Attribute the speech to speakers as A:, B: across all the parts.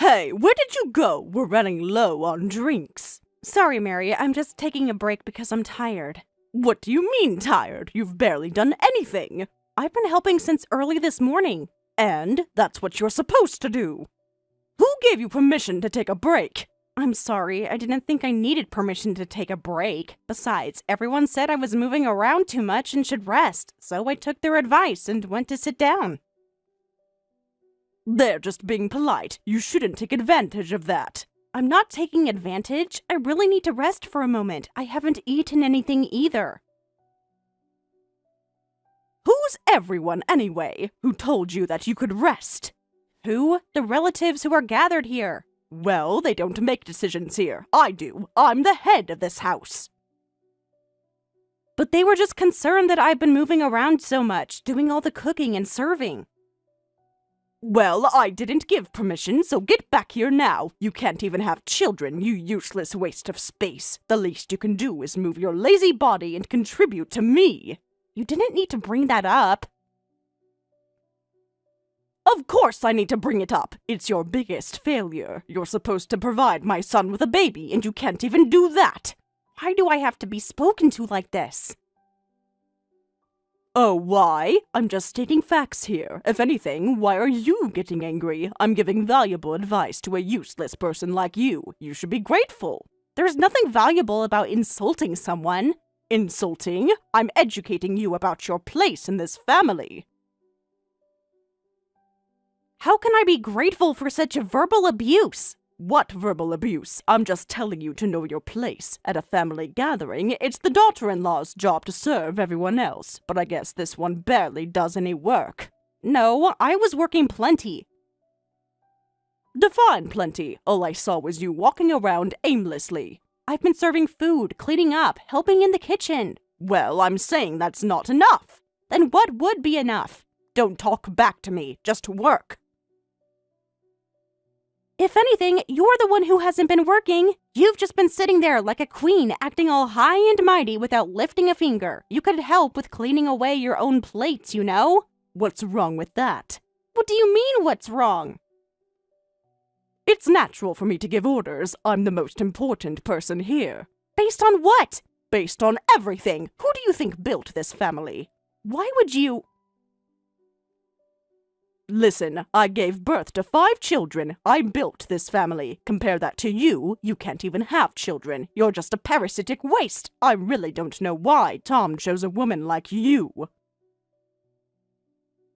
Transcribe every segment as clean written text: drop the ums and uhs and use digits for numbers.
A: Hey, where did you go? We're running low on drinks.
B: Sorry, Mary, I'm just taking a break because I'm tired.
A: What do you mean tired? You've barely done anything.
B: I've been helping since early this morning.
A: And that's what you're supposed to do. Who gave you permission to take a break?
B: I'm sorry, I didn't think I needed permission to take a break. Besides, everyone said I was moving around too much and should rest, so I took their advice and went to sit down.
A: They're just being polite. You shouldn't take advantage of that.
B: I'm not taking advantage. I really need to rest for a moment. I haven't eaten anything either.
A: Who's everyone, anyway? Who told you that you could rest?
B: Who? The relatives who are gathered here.
A: Well, they don't make decisions here. I do. I'm the head of this house.
B: But they were just concerned that I've been moving around so much, doing all the cooking and serving.
A: Well, I didn't give permission, so get back here now. You can't even have children, you useless waste of space. The least you can do is move your lazy body and contribute to me.
B: You didn't need to bring that up.
A: Of course I need to bring it up. It's your biggest failure. You're supposed to provide my son with a baby, and you can't even do that.
B: Why do I have to be spoken to like this?
A: Oh, why? I'm just stating facts here. If anything, why are you getting angry? I'm giving valuable advice to a useless person like you. You should be grateful.
B: There's nothing valuable about insulting someone.
A: Insulting? I'm educating you about your place in this family.
B: How can I be grateful for such verbal abuse?
A: What verbal abuse? I'm just telling you to know your place. At a family gathering, it's the daughter-in-law's job to serve everyone else, but I guess this one barely does any work.
B: No, I was working plenty.
A: Define plenty. All I saw was you walking around aimlessly.
B: I've been serving food, cleaning up, helping in the kitchen.
A: Well, I'm saying that's not enough.
B: Then what would be enough?
A: Don't talk back to me, just work.
B: If anything, you're the one who hasn't been working. You've just been sitting there like a queen, acting all high and mighty without lifting a finger. You could help with cleaning away your own plates, you know?
A: What's wrong with that?
B: What do you mean, what's wrong?
A: It's natural for me to give orders. I'm the most important person here.
B: Based on what?
A: Based on everything. Who do you think built this family?
B: Why would you...
A: Listen, I gave birth to 5 children. I built this family. Compare that to you. You can't even have children. You're just a parasitic waste. I really don't know why Tom chose a woman like you.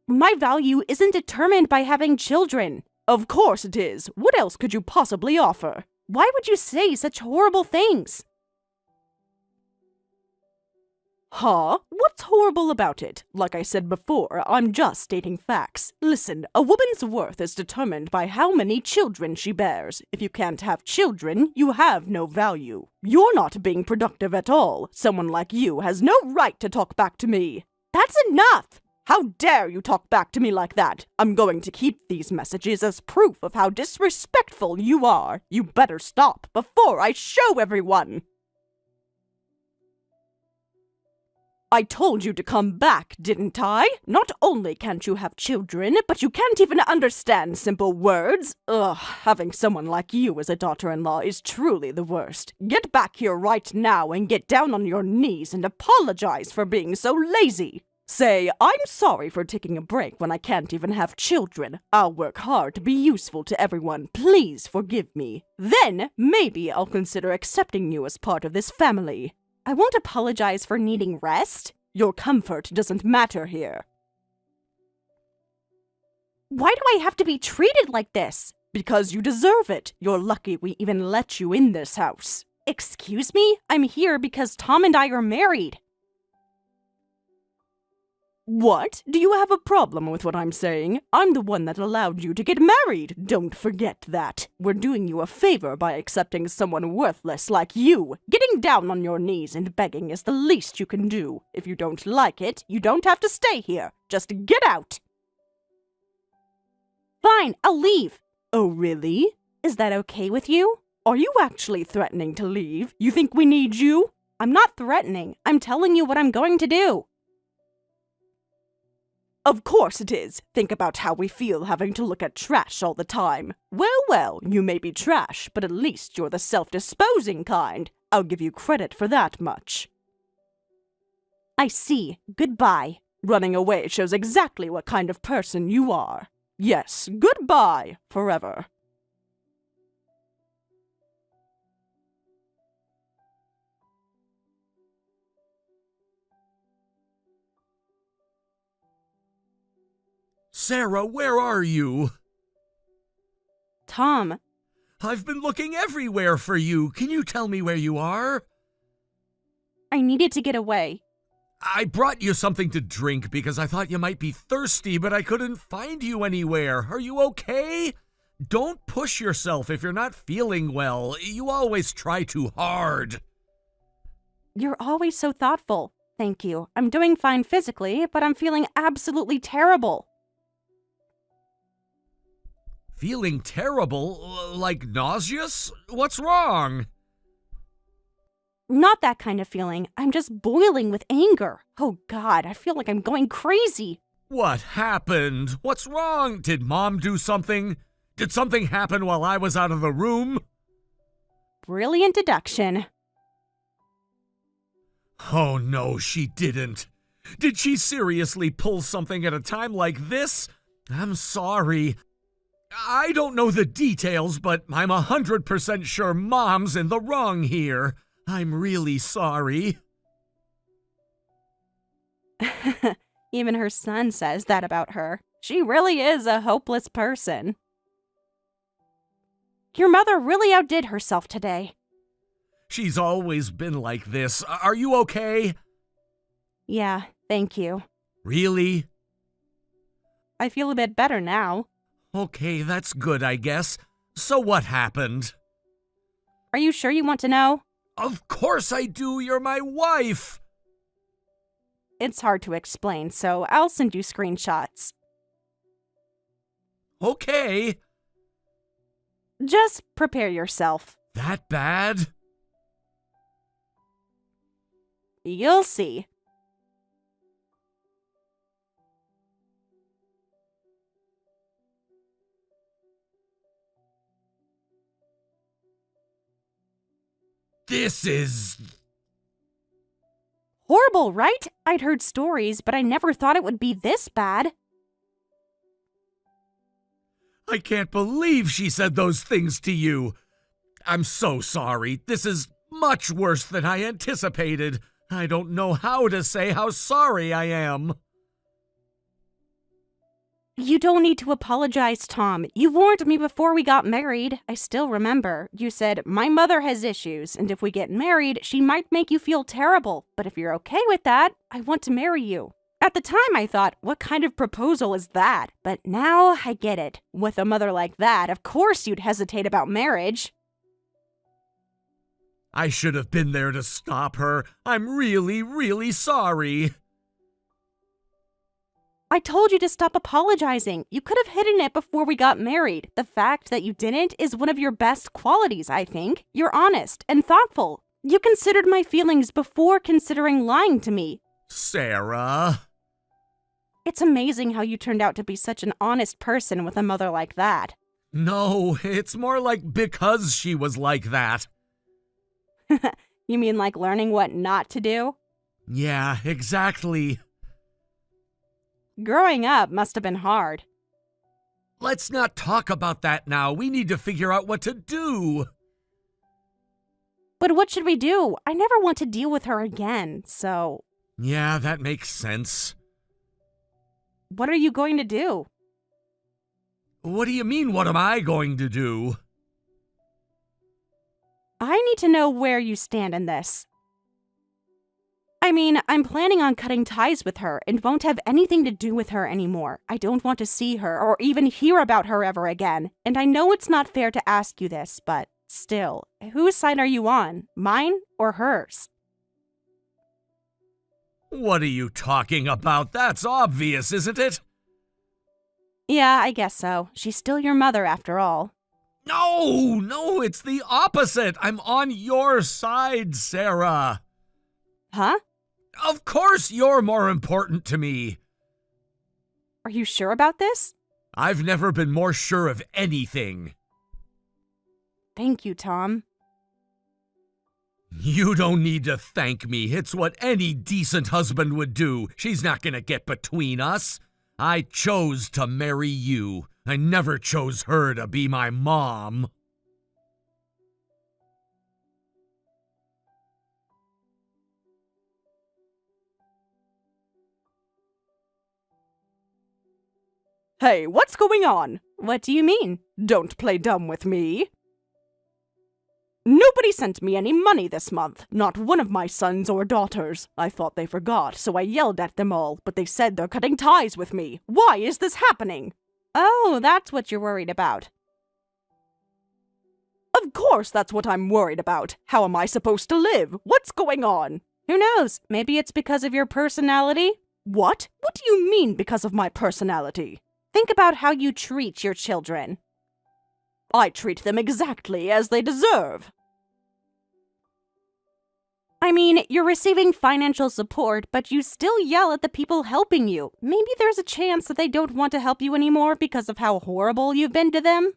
B: My value isn't determined by having children.
A: Of course it is. What else could you possibly offer?
B: Why would you say such horrible things?
A: Huh? What's horrible about it? Like I said before, I'm just stating facts. Listen, a woman's worth is determined by how many children she bears. If you can't have children, you have no value. You're not being productive at all. Someone like you has no right to talk back to me.
B: That's enough!
A: How dare you talk back to me like that? I'm going to keep these messages as proof of how disrespectful you are. You better stop before I show everyone. I told you to come back, didn't I? Not only can't you have children, but you can't even understand simple words. Ugh, having someone like you as a daughter-in-law is truly the worst. Get back here right now and get down on your knees and apologize for being so lazy. Say, I'm sorry for taking a break when I can't even have children. I'll work hard to be useful to everyone. Please forgive me. Then, maybe I'll consider accepting you as part of this family.
B: I won't apologize for needing rest.
A: Your comfort doesn't matter here.
B: Why do I have to be treated like this?
A: Because you deserve it. You're lucky we even let you in this house.
B: Excuse me? I'm here because Tom and I are married.
A: What? Do you have a problem with what I'm saying? I'm the one that allowed you to get married. Don't forget that. We're doing you a favor by accepting someone worthless like you. Getting down on your knees and begging is the least you can do. If you don't like it, you don't have to stay here. Just get out.
B: Fine, I'll leave.
A: Oh, really?
B: Is that okay with you?
A: Are you actually threatening to leave? You think we need you?
B: I'm not threatening. I'm telling you what I'm going to do.
A: Of course it is. Think about how we feel having to look at trash all the time. Well, you may be trash, but at least you're the self-disposing kind. I'll give you credit for that much.
B: I see. Goodbye.
A: Running away shows exactly what kind of person you are. Yes, goodbye, forever.
C: Sarah, where are you?
B: Tom,
C: I've been looking everywhere for you. Can you tell me where you are?
B: I needed to get away.
C: I brought you something to drink because I thought you might be thirsty, but I couldn't find you anywhere. Are you okay? Don't push yourself if you're not feeling well. You always try too hard.
B: You're always so thoughtful. Thank you. I'm doing fine physically, but I'm feeling absolutely terrible.
C: Feeling terrible? Like nauseous? What's wrong?
B: Not that kind of feeling. I'm just boiling with anger. Oh God, I feel like I'm going crazy.
C: What happened? What's wrong? Did Mom do something? Did something happen while I was out of the room?
B: Brilliant deduction.
C: Oh no, she didn't. Did she seriously pull something at a time like this? I'm sorry. I don't know the details, but I'm 100% sure Mom's in the wrong here. I'm really sorry.
B: Even her son says that about her. She really is a hopeless person. Your mother really outdid herself today.
C: She's always been like this. Are you okay?
B: Yeah, thank you.
C: Really?
B: I feel a bit better now.
C: Okay, that's good, I guess. So what happened?
B: Are you sure you want to know?
C: Of course I do. You're my wife.
B: It's hard to explain, so I'll send you screenshots.
C: Okay.
B: Just prepare yourself.
C: That bad?
B: You'll see.
C: This is...
B: Horrible, right? I'd heard stories, but I never thought it would be this bad.
C: I can't believe she said those things to you. I'm so sorry. This is much worse than I anticipated. I don't know how to say how sorry I am.
B: You don't need to apologize, Tom. You warned me before we got married. I still remember. You said, my mother has issues, and if we get married, she might make you feel terrible. But if you're okay with that, I want to marry you. At the time, I thought, what kind of proposal is that? But now I get it. With a mother like that, of course you'd hesitate about marriage.
C: I should have been there to stop her. I'm really, really sorry.
B: I told you to stop apologizing. You could have hidden it before we got married. The fact that you didn't is one of your best qualities, I think. You're honest and thoughtful. You considered my feelings before considering lying to me.
C: Sarah.
B: It's amazing how you turned out to be such an honest person with a mother like that.
C: No, it's more like because she was like that.
B: You mean like learning what not to do?
C: Yeah, exactly.
B: Growing up must have been hard.
C: Let's not talk about that now. We need to figure out what to do.
B: But what should we do? I never want to deal with her again, so...
C: Yeah, that makes sense.
B: What are you going to do?
C: What do you mean, what am I going to do?
B: I need to know where you stand in this. I mean, I'm planning on cutting ties with her and won't have anything to do with her anymore. I don't want to see her or even hear about her ever again. And I know it's not fair to ask you this, but still, whose side are you on? Mine or hers?
C: What are you talking about? That's obvious, isn't it?
B: Yeah, I guess so. She's still your mother after all.
C: No, it's the opposite. I'm on your side, Sarah.
B: Huh?
C: Of course you're more important to me.
B: Are you sure about this?
C: I've never been more sure of anything.
B: Thank you, Tom.
C: You don't need to thank me. It's what any decent husband would do. She's not gonna get between us. I chose to marry you. I never chose her to be my mom.
A: Hey, what's going on?
B: What do you mean?
A: Don't play dumb with me. Nobody sent me any money this month, not one of my sons or daughters. I thought they forgot, so I yelled at them all, but they said they're cutting ties with me. Why is this happening?
B: Oh, that's what you're worried about.
A: Of course that's what I'm worried about. How am I supposed to live? What's going on?
B: Who knows? Maybe it's because of your personality?
A: What? What do you mean because of my personality?
B: Think about how you treat your children.
A: I treat them exactly as they deserve.
B: I mean, you're receiving financial support, but you still yell at the people helping you. Maybe there's a chance that they don't want to help you anymore because of how horrible you've been to them?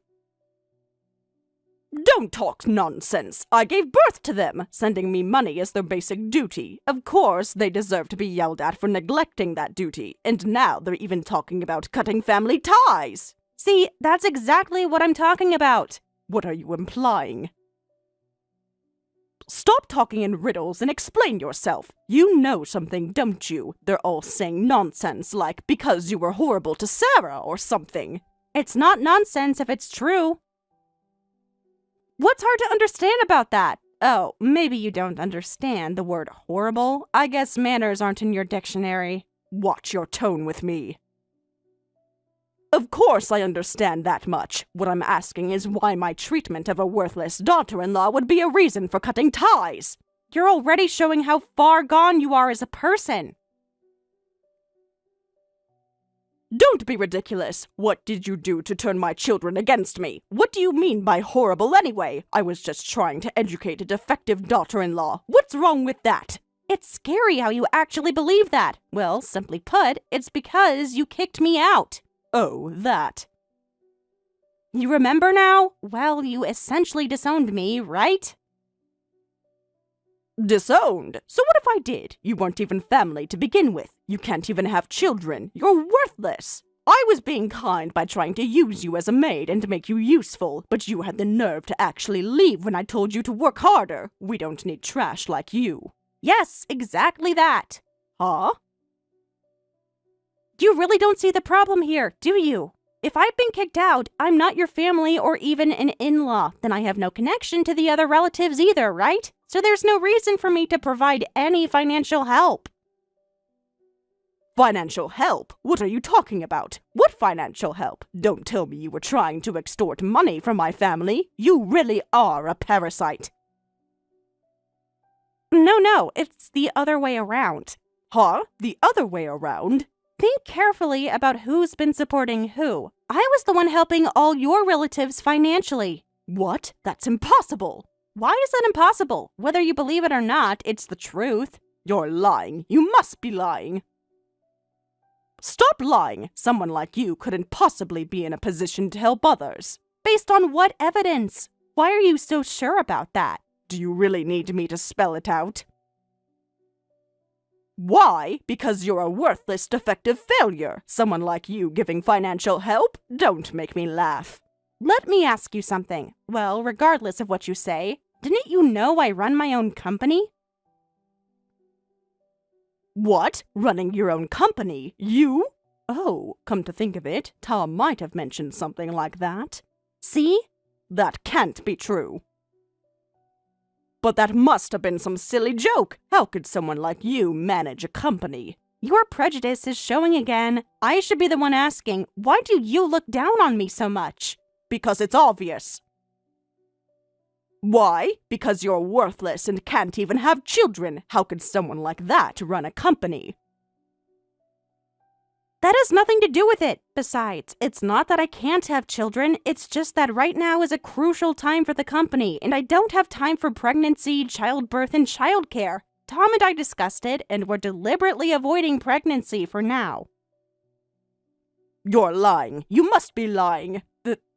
A: Don't talk nonsense. I gave birth to them. Sending me money is their basic duty. Of course, they deserve to be yelled at for neglecting that duty. And now they're even talking about cutting family ties.
B: See, that's exactly what I'm talking about.
A: What are you implying? Stop talking in riddles and explain yourself. You know something, don't you? They're all saying nonsense like because you were horrible to Sarah or something.
B: It's not nonsense if it's true. What's hard to understand about that? Oh, maybe you don't understand the word horrible. I guess manners aren't in your dictionary.
A: Watch your tone with me. Of course I understand that much. What I'm asking is why my treatment of a worthless daughter-in-law would be a reason for cutting ties.
B: You're already showing how far gone you are as a person.
A: Don't be ridiculous. What did you do to turn my children against me? What do you mean by horrible anyway? I was just trying to educate a defective daughter-in-law. What's wrong with that?
B: It's scary how you actually believe that. Well, simply put, it's because you kicked me out.
A: Oh, that.
B: You remember now? Well, you essentially disowned me, right?
A: Disowned? So what if I did? You weren't even family to begin with. You can't even have children. You're worthless. I was being kind by trying to use you as a maid and to make you useful, but you had the nerve to actually leave when I told you to work harder. We don't need trash like you.
B: Yes, exactly that.
A: Huh?
B: You really don't see the problem here, do you? If I've been kicked out, I'm not your family or even an in-law. Then I have no connection to the other relatives either, right? So there's no reason for me to provide any financial help.
A: Financial help? What are you talking about? What financial help? Don't tell me you were trying to extort money from my family. You really are a parasite.
B: No, it's the other way around.
A: Huh? The other way around?
B: Think carefully about who's been supporting who. I was the one helping all your relatives financially.
A: What? That's impossible.
B: Why is that impossible? Whether you believe it or not, it's the truth.
A: You're lying. You must be lying. Stop lying. Someone like you couldn't possibly be in a position to help others.
B: Based on what evidence? Why are you so sure about that?
A: Do you really need me to spell it out? Why? Because you're a worthless, defective failure. Someone like you giving financial help? Don't make me laugh.
B: Let me ask you something. Well, regardless of what you say, didn't you know I run my own company?
A: What? Running your own company? You? Oh, come to think of it, Tom might have mentioned something like that.
B: See?
A: That can't be true. But that must have been some silly joke. How could someone like you manage a company?
B: Your prejudice is showing again. I should be the one asking, why do you look down on me so much?
A: Because it's obvious. Why? Because you're worthless and can't even have children. How could someone like that run a company?
B: That has nothing to do with it. Besides, it's not that I can't have children, it's just that right now is a crucial time for the company, and I don't have time for pregnancy, childbirth, and childcare. Tom and I discussed it, and we're deliberately avoiding pregnancy for now.
A: You're lying. You must be lying.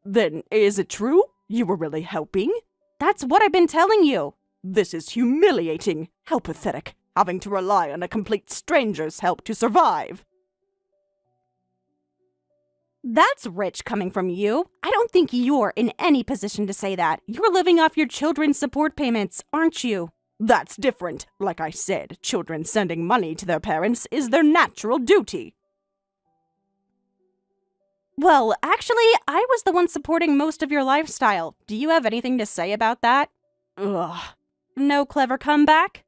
A: Then, is it true? You were really helping?
B: That's what I've been telling you.
A: This is humiliating. How pathetic. Having to rely on a complete stranger's help to survive.
B: That's rich coming from you. I don't think you're in any position to say that. You're living off your children's support payments, aren't you?
A: That's different. Like I said, children sending money to their parents is their natural duty.
B: Well, actually, I was the one supporting most of your lifestyle. Do you have anything to say about that?
A: Ugh.
B: No clever comeback?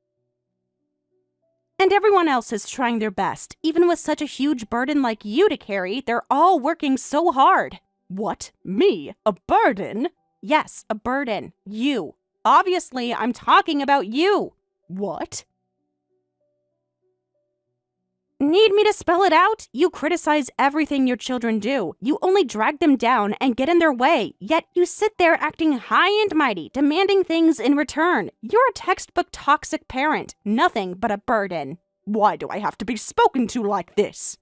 B: And everyone else is trying their best. Even with such a huge burden like you to carry, they're all working so hard.
A: What? Me? A burden?
B: Yes, a burden. You. Obviously, I'm talking about you.
A: What?
B: Need me to spell it out? You criticize everything your children do. You only drag them down and get in their way. Yet you sit there acting high and mighty, demanding things in return. You're a textbook toxic parent. Nothing but a burden.
A: Why do I have to be spoken to like this?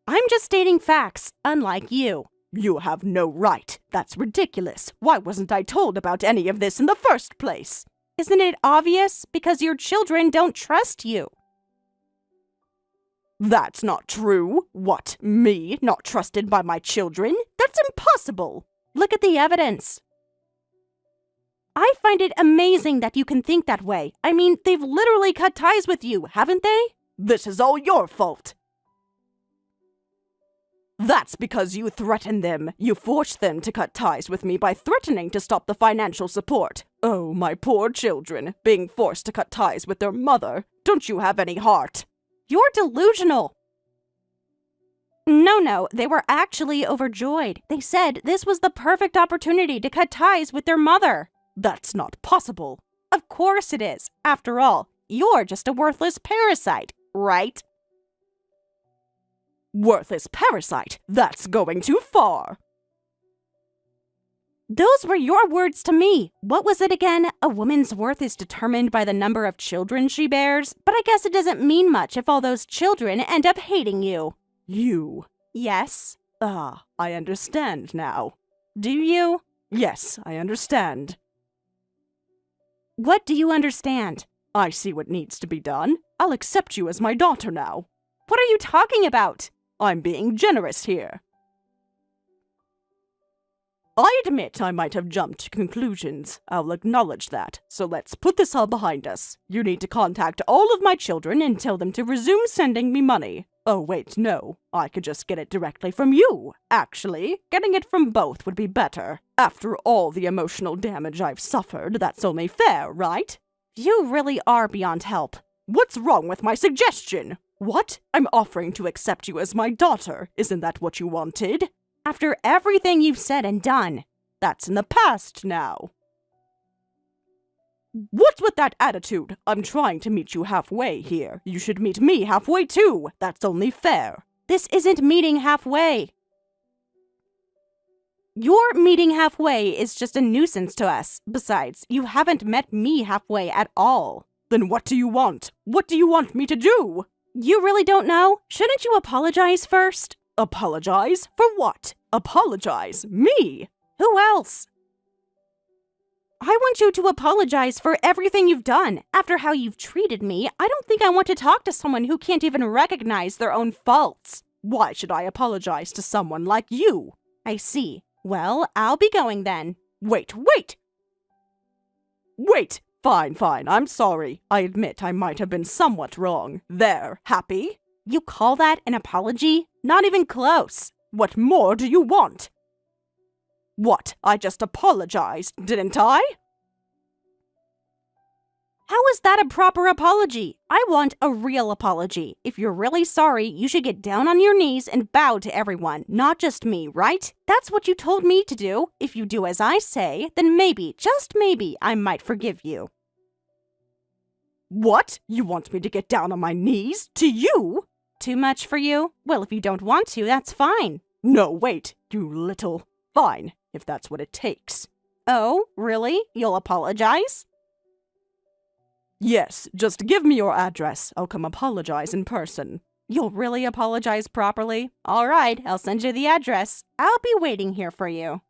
B: I'm just stating facts, unlike you.
A: You have no right. That's ridiculous. Why wasn't I told about any of this in the first place?
B: Isn't it obvious? Because your children don't trust you.
A: That's not true. What, me not trusted by my children? That's impossible.
B: Look at the evidence. I find it amazing that you can think that way. I mean, they've literally cut ties with you, haven't they?
A: This is all your fault. That's because you threatened them. You forced them to cut ties with me by threatening to stop the financial support. Oh, my poor children, being forced to cut ties with their mother. Don't you have any heart?
B: You're delusional. No, they were actually overjoyed. They said this was the perfect opportunity to cut ties with their mother.
A: That's not possible.
B: Of course it is. After all, you're just a worthless parasite, right?
A: Worthless parasite? That's going too far.
B: Those were your words to me. What was it again? A woman's worth is determined by the number of children she bears. But I guess it doesn't mean much if all those children end up hating you.
A: You?
B: Yes.
A: Ah, I understand now.
B: Do you?
A: Yes, I understand.
B: What do you understand?
A: I see what needs to be done. I'll accept you as my daughter now.
B: What are you talking about?
A: I'm being generous here. I admit I might have jumped to conclusions. I'll acknowledge that. So let's put this all behind us. You need to contact all of my children and tell them to resume sending me money. Oh, wait, no. I could just get it directly from you. Actually, getting it from both would be better. After all the emotional damage I've suffered, that's only fair, right?
B: You really are beyond help.
A: What's wrong with my suggestion? What? I'm offering to accept you as my daughter. Isn't that what you wanted?
B: After everything you've said and done.
A: That's in the past now. What's with that attitude? I'm trying to meet you halfway here. You should meet me halfway too. That's only fair.
B: This isn't meeting halfway. Your meeting halfway is just a nuisance to us. Besides, you haven't met me halfway at all.
A: Then what do you want? What do you want me to do?
B: You really don't know? Shouldn't you apologize first?
A: Apologize? For what? Apologize? Me?
B: Who else? I want you to apologize for everything you've done. After how you've treated me, I don't think I want to talk to someone who can't even recognize their own faults.
A: Why should I apologize to someone like you?
B: I see. Well, I'll be going then.
A: Wait! Fine, I'm sorry. I admit I might have been somewhat wrong. There, happy?
B: You call that an apology? Not even close.
A: What more do you want? What? I just apologized, didn't I?
B: How is that a proper apology? I want a real apology. If you're really sorry, you should get down on your knees and bow to everyone, not just me, right? That's what you told me to do. If you do as I say, then maybe, just maybe, I might forgive you.
A: What? You want me to get down on my knees? To you?
B: Too much for you? Well, if you don't want to, that's fine.
A: No, wait, you little... Fine, if that's what it takes.
B: Oh, really? You'll apologize?
A: Yes, just give me your address. I'll come apologize in person.
B: You'll really apologize properly? All right, I'll send you the address. I'll be waiting here for you.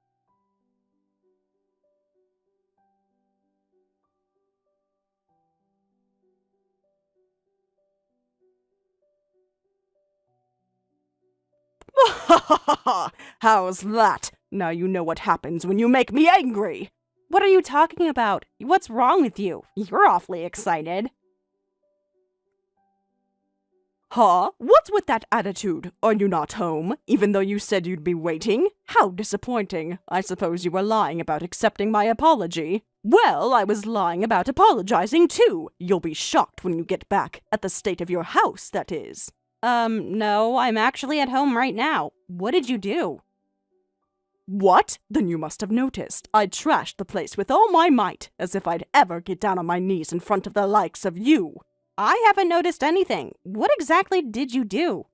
A: Ha ha ha ha! How's that? Now you know what happens when you make me angry!
B: What are you talking about? What's wrong with you? You're awfully excited.
A: Huh? What's with that attitude? Are you not home, even though you said you'd be waiting? How disappointing. I suppose you were lying about accepting my apology. Well, I was lying about apologizing too. You'll be shocked when you get back. At the state of your house, that is.
B: No, I'm actually at home right now. What did you do?
A: What? Then you must have noticed. I trashed the place with all my might, as if I'd ever get down on my knees in front of the likes of you.
B: I haven't noticed anything. What exactly did you do?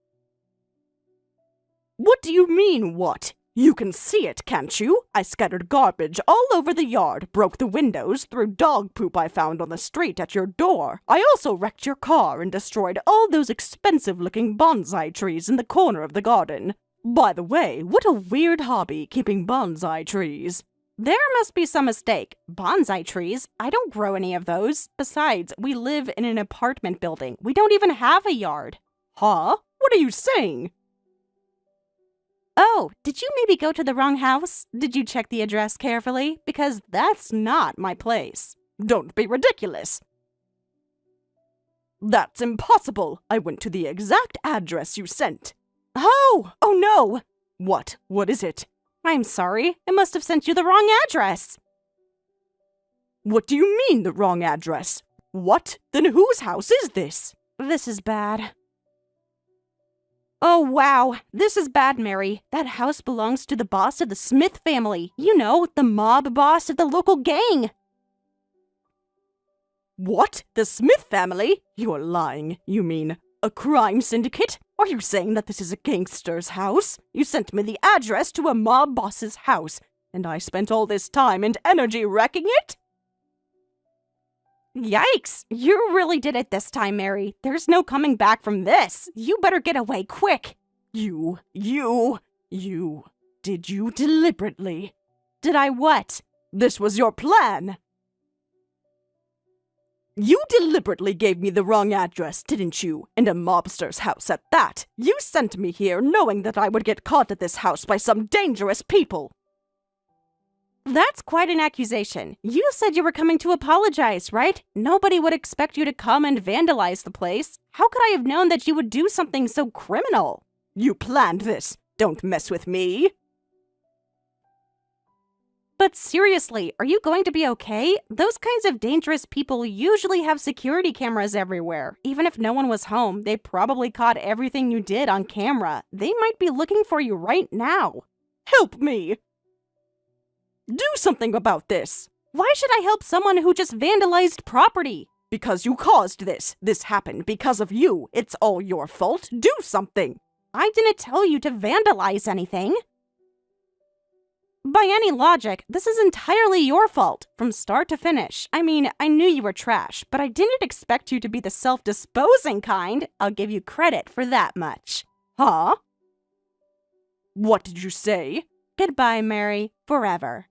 A: What do you mean, what? You can see it, can't you? I scattered garbage all over the yard, broke the windows, threw dog poop I found on the street at your door. I also wrecked your car and destroyed all those expensive-looking bonsai trees in the corner of the garden. By the way, what a weird hobby, keeping bonsai trees.
B: There must be some mistake. Bonsai trees? I don't grow any of those. Besides, we live in an apartment building. We don't even have a yard.
A: Huh? What are you saying?
B: Oh, did you maybe go to the wrong house? Did you check the address carefully? Because that's not my place.
A: Don't be ridiculous. That's impossible. I went to the exact address you sent.
B: Oh no!
A: What? What is it?
B: I'm sorry. I must have sent you the wrong address.
A: What do you mean, the wrong address? What? Then whose house is this?
B: This is bad. Oh, wow. This is bad, Mary. That house belongs to the boss of the Smith family. You know, the mob boss of the local gang.
A: What? The Smith family? You're lying. You mean a crime syndicate? Are you saying that this is a gangster's house? You sent me the address to a mob boss's house, and I spent all this time and energy wrecking it?
B: Yikes! You really did it this time, Mary. There's no coming back from this. You better get away quick.
A: You. Did you deliberately?
B: Did I what?
A: This was your plan. You deliberately gave me the wrong address, didn't you? And a mobster's house at that. You sent me here knowing that I would get caught at this house by some dangerous people.
B: That's quite an accusation. You said you were coming to apologize, right? Nobody would expect you to come and vandalize the place. How could I have known that you would do something so criminal?
A: You planned this. Don't mess with me.
B: But seriously, are you going to be okay? Those kinds of dangerous people usually have security cameras everywhere. Even if no one was home, they probably caught everything you did on camera. They might be looking for you right now.
A: Help me! Do something about this!
B: Why should I help someone who just vandalized property?
A: Because you caused this. This happened because of you. It's all your fault. Do something!
B: I didn't tell you to vandalize anything. By any logic, this is entirely your fault, from start to finish. I mean, I knew you were trash, but I didn't expect you to be the self-disposing kind. I'll give you credit for that much.
A: Huh? What did you say?
B: Goodbye, Mary. Forever.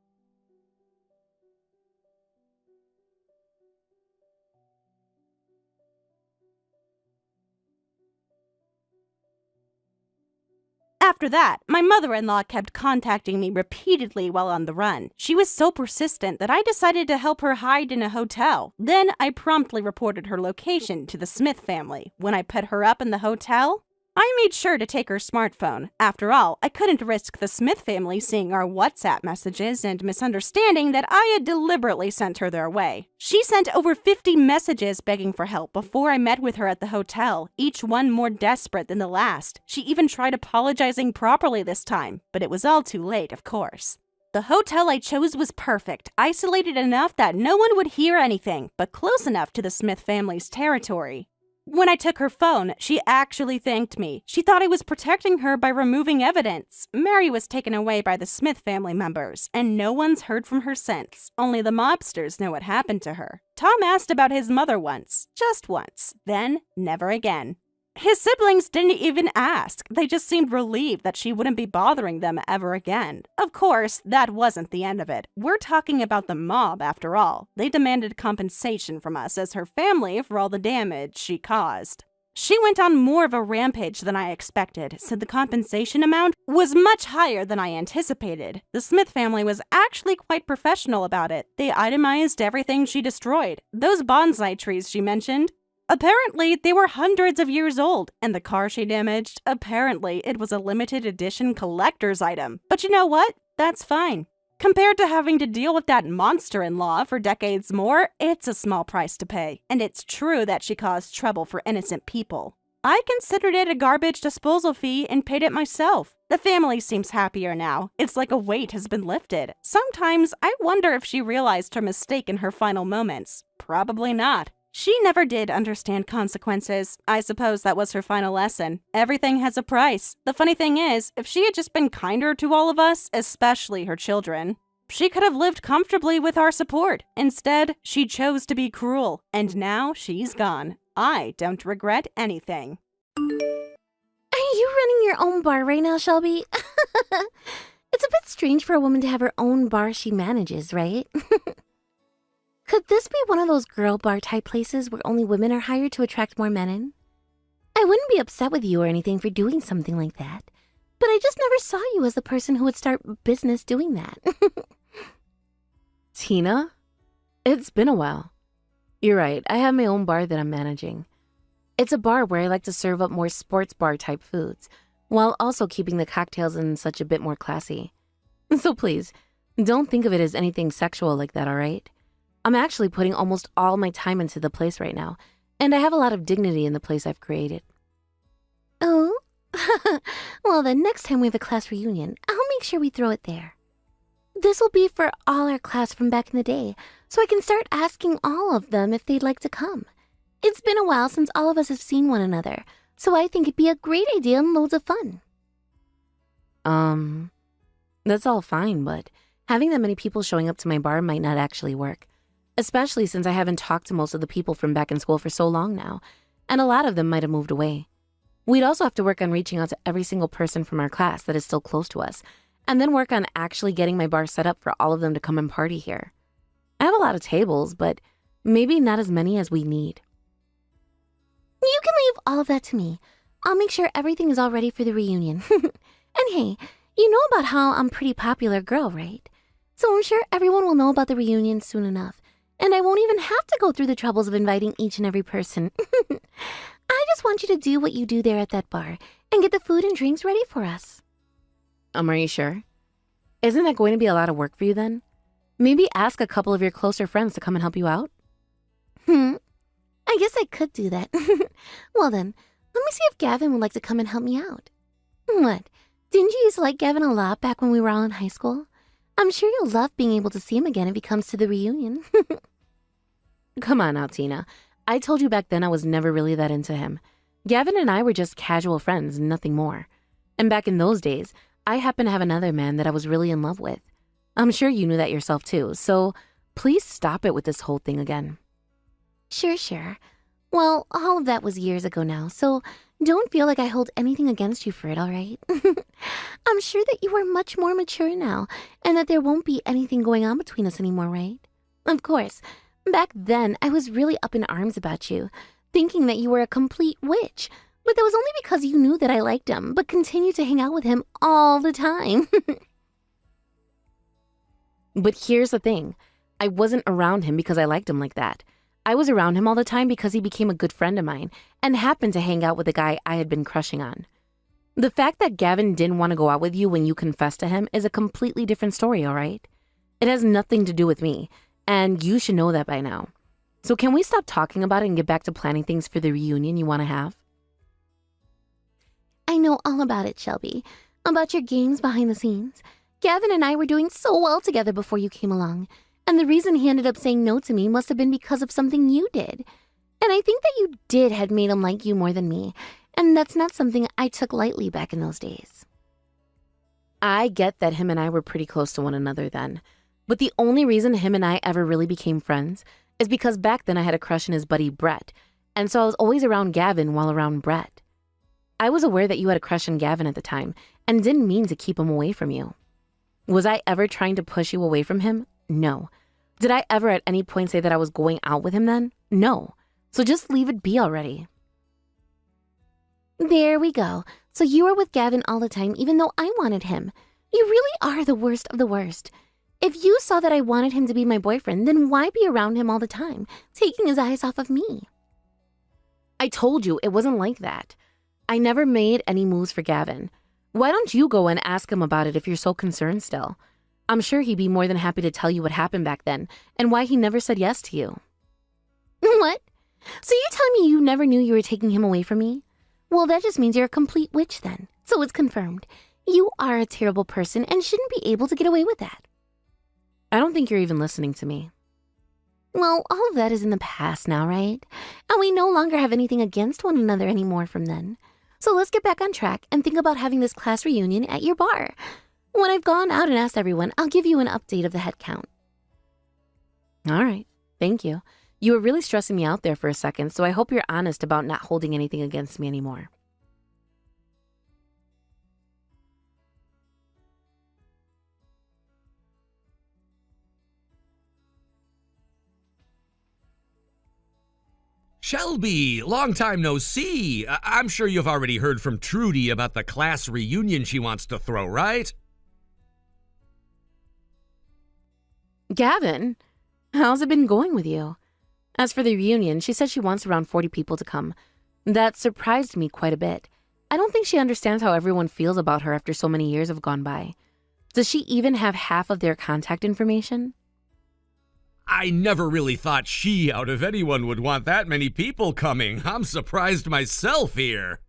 B: After that, my mother-in-law kept contacting me repeatedly while on the run. She was so persistent that I decided to help her hide in a hotel. Then I promptly reported her location to the Smith family. When I put her up in the hotel, I made sure to take her smartphone. After all, I couldn't risk the Smith family seeing our WhatsApp messages and misunderstanding that I had deliberately sent her their way. She sent over 50 messages begging for help before I met with her at the hotel, each one more desperate than the last. She even tried apologizing properly this time, but it was all too late, of course. The hotel I chose was perfect, isolated enough that no one would hear anything, but close enough to the Smith family's territory. When I took her phone, she actually thanked me. She thought I was protecting her by removing evidence. Mary was taken away by the Smith family members, and no one's heard from her since. Only the mobsters know what happened to her. Tom asked about his mother once. Just once. Then, never again. His siblings didn't even ask. They just seemed relieved that she wouldn't be bothering them ever again. Of course, that wasn't the end of it. We're talking about the mob, after all. They demanded compensation from us as her family for all the damage she caused. She went on more of a rampage than I expected, so the compensation amount was much higher than I anticipated. The Smith family was actually quite professional about it. They itemized everything she destroyed. Those bonsai trees she mentioned, apparently they were hundreds of years old, and the car she damaged, apparently it was a limited edition collector's item. But you know what? That's fine. Compared to having to deal with that monster-in-law for decades more, it's a small price to pay. And it's true that she caused trouble for innocent people. I considered it a garbage disposal fee and paid it myself. The family seems happier now. It's like a weight has been lifted. Sometimes I wonder if she realized her mistake in her final moments. Probably not. She never did understand consequences. I suppose that was her final lesson. Everything has a price. The funny thing is, if she had just been kinder to all of us, especially her children, she could have lived comfortably with our support. Instead, she chose to be cruel, and now she's gone. I don't regret anything.
D: Are you running your own bar right now, Shelby? It's a bit strange for a woman to have her own bar she manages, right? Could this be one of those girl bar type places where only women are hired to attract more men in? I wouldn't be upset with you or anything for doing something like that, but I just never saw you as the person who would start business doing that.
E: Tina? It's been a while. You're right, I have my own bar that I'm managing. It's a bar where I like to serve up more sports bar type foods, while also keeping the cocktails and such a bit more classy. So please, don't think of it as anything sexual like that, alright? I'm actually putting almost all my time into the place right now, and I have a lot of dignity in the place I've created.
D: Oh? Well, the next time we have a class reunion, I'll make sure we throw it there. This will be for all our class from back in the day, so I can start asking all of them if they'd like to come. It's been a while since all of us have seen one another, so I think it'd be a great idea and loads of fun.
E: That's all fine, but having that many people showing up to my bar might not actually work. Especially since I haven't talked to most of the people from back in school for so long now, and a lot of them might have moved away. We'd also have to work on reaching out to every single person from our class that is still close to us, and then work on actually getting my bar set up for all of them to come and party here. I have a lot of tables, but maybe not as many as we need.
D: You can leave all of that to me. I'll make sure everything is all ready for the reunion. And hey, you know about how I'm a pretty popular girl, right? So I'm sure everyone will know about the reunion soon enough. And I won't even have to go through the troubles of inviting each and every person. I just want you to do what you do there at that bar and get the food and drinks ready for us.
E: Are you sure? Isn't that going to be a lot of work for you then? Maybe ask a couple of your closer friends to come and help you out?
D: I guess I could do that. Well then, let me see if Gavin would like to come and help me out. What? Didn't you used to like Gavin a lot back when we were all in high school? I'm sure you'll love being able to see him again if he comes to the reunion.
E: Come on now, Tina. I told you back then I was never really that into him. Gavin and I were just casual friends, nothing more. And back in those days, I happened to have another man that I was really in love with. I'm sure you knew that yourself too, so please stop it with this whole thing again.
D: Sure. Well, all of that was years ago now, so don't feel like I hold anything against you for it, all right? I'm sure that you are much more mature now, and that there won't be anything going on between us anymore, right? Of course, back then I was really up in arms about you, thinking that you were a complete witch, but that was only because you knew that I liked him, but continued to hang out with him all the time.
E: But here's the thing. I wasn't around him because I liked him like that. I was around him all the time because he became a good friend of mine and happened to hang out with a guy I had been crushing on. The fact that Gavin didn't want to go out with you when you confessed to him is a completely different story, all right? It has nothing to do with me, and you should know that by now. So can we stop talking about it and get back to planning things for the reunion you want to have?
D: I know all about it, Shelby. About your games behind the scenes. Gavin and I were doing so well together before you came along. And the reason he ended up saying no to me must have been because of something you did. And I think that you did had made him like you more than me. And that's not something I took lightly back in those days.
E: I get that him and I were pretty close to one another then. But the only reason him and I ever really became friends is because back then I had a crush on his buddy Brett. And so I was always around Gavin while around Brett. I was aware that you had a crush on Gavin at the time and didn't mean to keep him away from you. Was I ever trying to push you away from him? No. Did I ever at any point say that I was going out with him then? No. So just leave it be already.
D: There we go. So you were with Gavin all the time even though I wanted him. You really are the worst of the worst. If you saw that I wanted him to be my boyfriend, then why be around him all the time, taking his eyes off of me?
E: I told you it wasn't like that. I never made any moves for Gavin. Why don't you go and ask him about it if you're so concerned still? I'm sure he'd be more than happy to tell you what happened back then and why he never said yes to you.
D: What? So you're telling me you never knew you were taking him away from me? Well, that just means you're a complete witch then. So it's confirmed. You are a terrible person and shouldn't be able to get away with that.
E: I don't think you're even listening to me.
D: Well, all of that is in the past now, right? And we no longer have anything against one another anymore from then. So let's get back on track and think about having this class reunion at your bar. When I've gone out and asked everyone, I'll give you an update of the head count.
E: All right. Thank you. You were really stressing me out there for a second, so I hope you're honest about not holding anything against me anymore.
C: Shelby, long time no see. I'm sure you've already heard from Trudy about the class reunion she wants to throw, right?
E: Gavin, how's it been going with you? As for the reunion, she said she wants around 40 people to come. That surprised me quite a bit. I don't think she understands how everyone feels about her after so many years have gone by. Does she even have half of their contact information?
C: I never really thought she, out of anyone, would want that many people coming. I'm surprised myself here.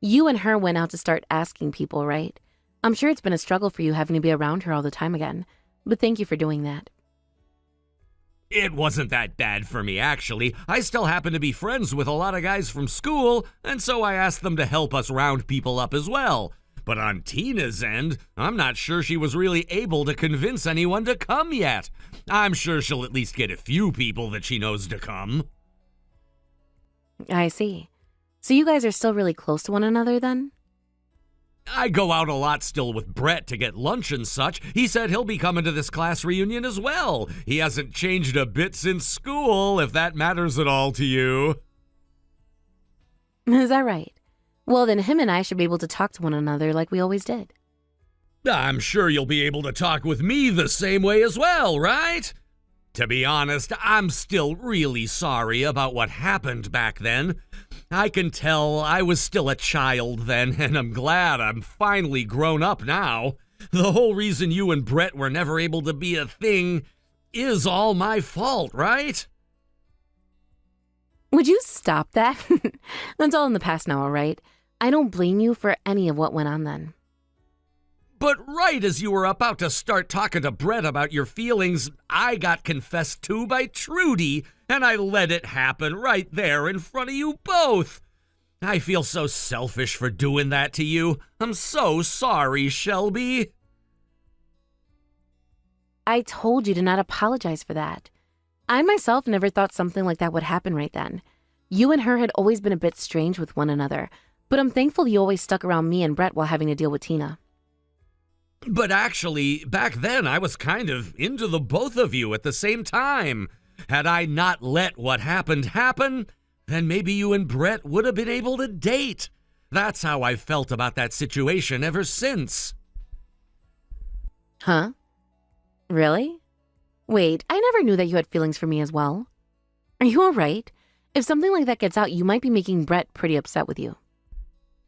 E: You and her went out to start asking people, right? I'm sure it's been a struggle for you having to be around her all the time again, but thank you for doing that.
C: It wasn't that bad for me, actually. I still happen to be friends with a lot of guys from school, and so I asked them to help us round people up as well. But on Tina's end, I'm not sure she was really able to convince anyone to come yet. I'm sure she'll at least get a few people that she knows to come.
E: I see. So you guys are still really close to one another then?
C: I go out a lot still with Brett to get lunch and such. He said he'll be coming to this class reunion as well. He hasn't changed a bit since school, if that matters at all to you.
E: Is that right? Well, then him and I should be able to talk to one another like we always did.
C: I'm sure you'll be able to talk with me the same way as well, right? To be honest, I'm still really sorry about what happened back then. I can tell I was still a child then, and I'm glad I'm finally grown up now. The whole reason you and Brett were never able to be a thing is all my fault, right?
E: Would you stop that? That's all in the past now, all right? I don't blame you for any of what went on then.
C: But right as you were about to start talking to Brett about your feelings, I got confessed to by Trudy, and I let it happen right there in front of you both. I feel so selfish for doing that to you. I'm so sorry, Shelby.
E: I told you to not apologize for that. I myself never thought something like that would happen right then. You and her had always been a bit strange with one another, but I'm thankful you always stuck around me and Brett while having to deal with Tina.
C: But actually, back then I was kind of into the both of you at the same time. Had I not let what happened happen, then maybe you and Brett would have been able to date. That's how I felt about that situation ever since.
E: Huh? Really? Wait, I never knew that you had feelings for me as well. Are you all right? If something like that gets out, you might be making Brett pretty upset with you.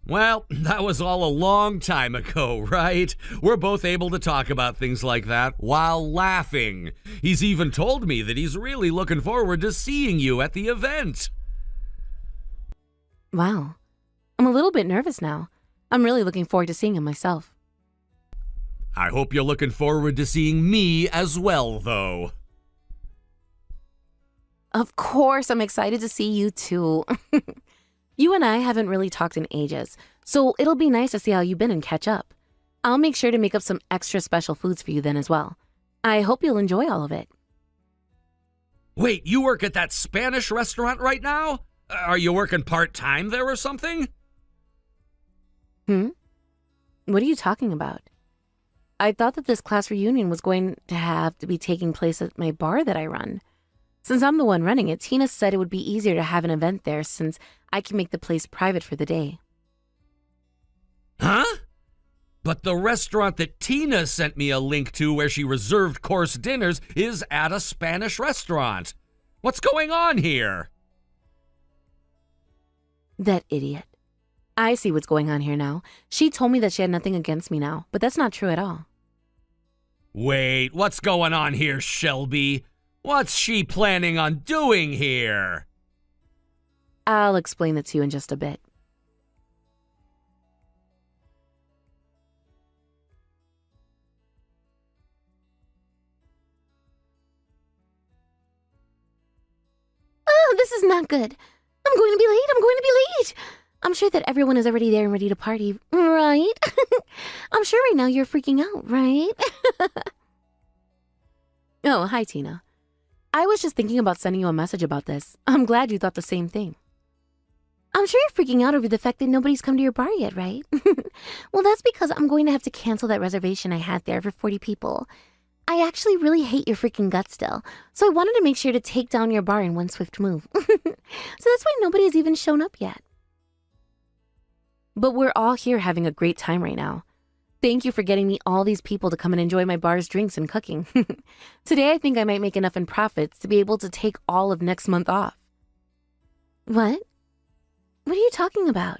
C: Well, that was all a long time ago, right? We're both able to talk about things like that while laughing. He's even told me that he's really looking forward to seeing you at the event.
E: Wow. I'm a little bit nervous now. I'm really looking forward to seeing him myself.
C: I hope you're looking forward to seeing me as well, though.
E: Of course, I'm excited to see you too. You and I haven't really talked in ages, so it'll be nice to see how you've been and catch up. I'll make sure to make up some extra special foods for you then as well. I hope you'll enjoy all of it.
C: Wait, you work at that Spanish restaurant right now? Are you working part-time there or something?
E: What are you talking about? I thought that this class reunion was going to have to be taking place at my bar that I run. Since I'm the one running it, Tina said it would be easier to have an event there since I can make the place private for the day.
C: Huh? But the restaurant that Tina sent me a link to where she reserved course dinners is at a Spanish restaurant. What's going on here?
E: That idiot. I see what's going on here now. She told me that she had nothing against me now, but that's not true at all.
C: Wait, what's going on here, Shelby? What's she planning on doing here?
E: I'll explain it to you in just a bit.
D: Oh, this is not good. I'm going to be late. I'm going to be late. I'm sure that everyone is already there and ready to party, right? I'm sure right now you're freaking out, right?
E: Oh, hi, Tina. I was just thinking about sending you a message about this. I'm glad you thought the same thing.
D: I'm sure you're freaking out over the fact that nobody's come to your bar yet, right? Well, that's because I'm going to have to cancel that reservation I had there for 40 people. I actually really hate your freaking guts still, so I wanted to make sure to take down your bar in one swift move. So that's why nobody has even shown up yet.
E: But we're all here having a great time right now. Thank you for getting me all these people to come and enjoy my bar's drinks and cooking. Today, I think I might make enough in profits to be able to take all of next month off.
D: What? What are you talking about?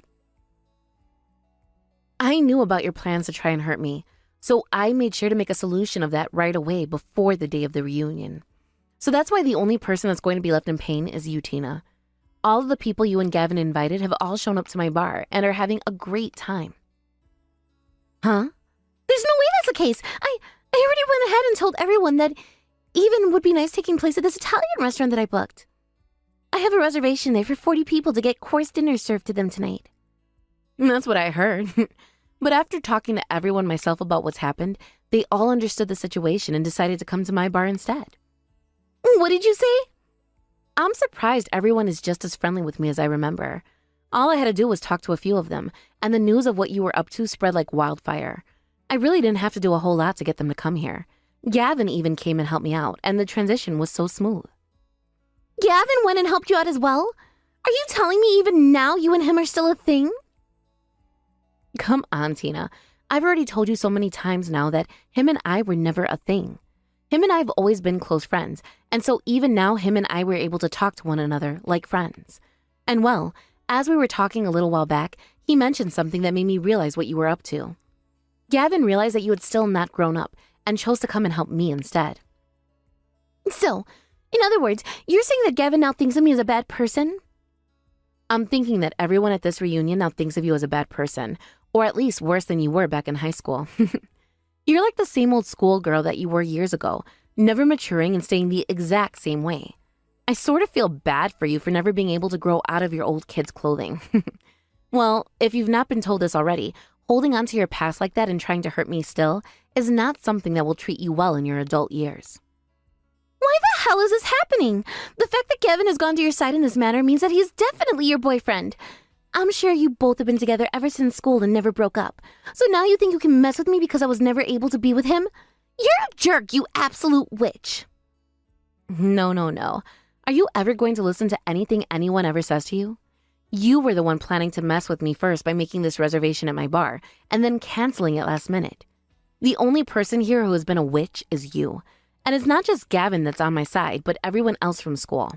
E: I knew about your plans to try and hurt me, so I made sure to make a solution of that right away before the day of the reunion. So that's why the only person that's going to be left in pain is you, Tina. All of the people you and Gavin invited have all shown up to my bar and are having a great time.
D: Huh? There's no way that's the case. I already went ahead and told everyone that even would be nice taking place at this Italian restaurant that I booked. I have a reservation there for 40 people to get course dinners served to them tonight.
E: That's what I heard. But after talking to everyone myself about what's happened, they all understood the situation and decided to come to my bar instead.
D: What did you say?
E: I'm surprised everyone is just as friendly with me as I remember. All I had to do was talk to a few of them, and the news of what you were up to spread like wildfire. I really didn't have to do a whole lot to get them to come here. Gavin even came and helped me out, and the transition was so smooth.
D: Gavin went and helped you out as well? Are you telling me even now you and him are still a thing?
E: Come on, Tina. I've already told you so many times now that him and I were never a thing. Him and I have always been close friends, and so even now him and I were able to talk to one another like friends. And well, as we were talking a little while back, he mentioned something that made me realize what you were up to. Gavin realized that you had still not grown up and chose to come and help me instead.
D: So, in other words, you're saying that Gavin now thinks of me as a bad person?
E: I'm thinking that everyone at this reunion now thinks of you as a bad person, or at least worse than you were back in high school. You're like the same old schoolgirl that you were years ago, never maturing and staying the exact same way. I sort of feel bad for you for never being able to grow out of your old kid's clothing. Well, if you've not been told this already, holding on to your past like that and trying to hurt me still is not something that will treat you well in your adult years.
D: Why the hell is this happening? The fact that Gavin has gone to your side in this manner means that he's definitely your boyfriend. I'm sure you both have been together ever since school and never broke up. So now you think you can mess with me because I was never able to be with him? You're a jerk, you absolute witch.
E: No. Are you ever going to listen to anything anyone ever says to you? You were the one planning to mess with me first by making this reservation at my bar and then canceling it last minute. The only person here who has been a witch is you. And it's not just Gavin that's on my side, but everyone else from school.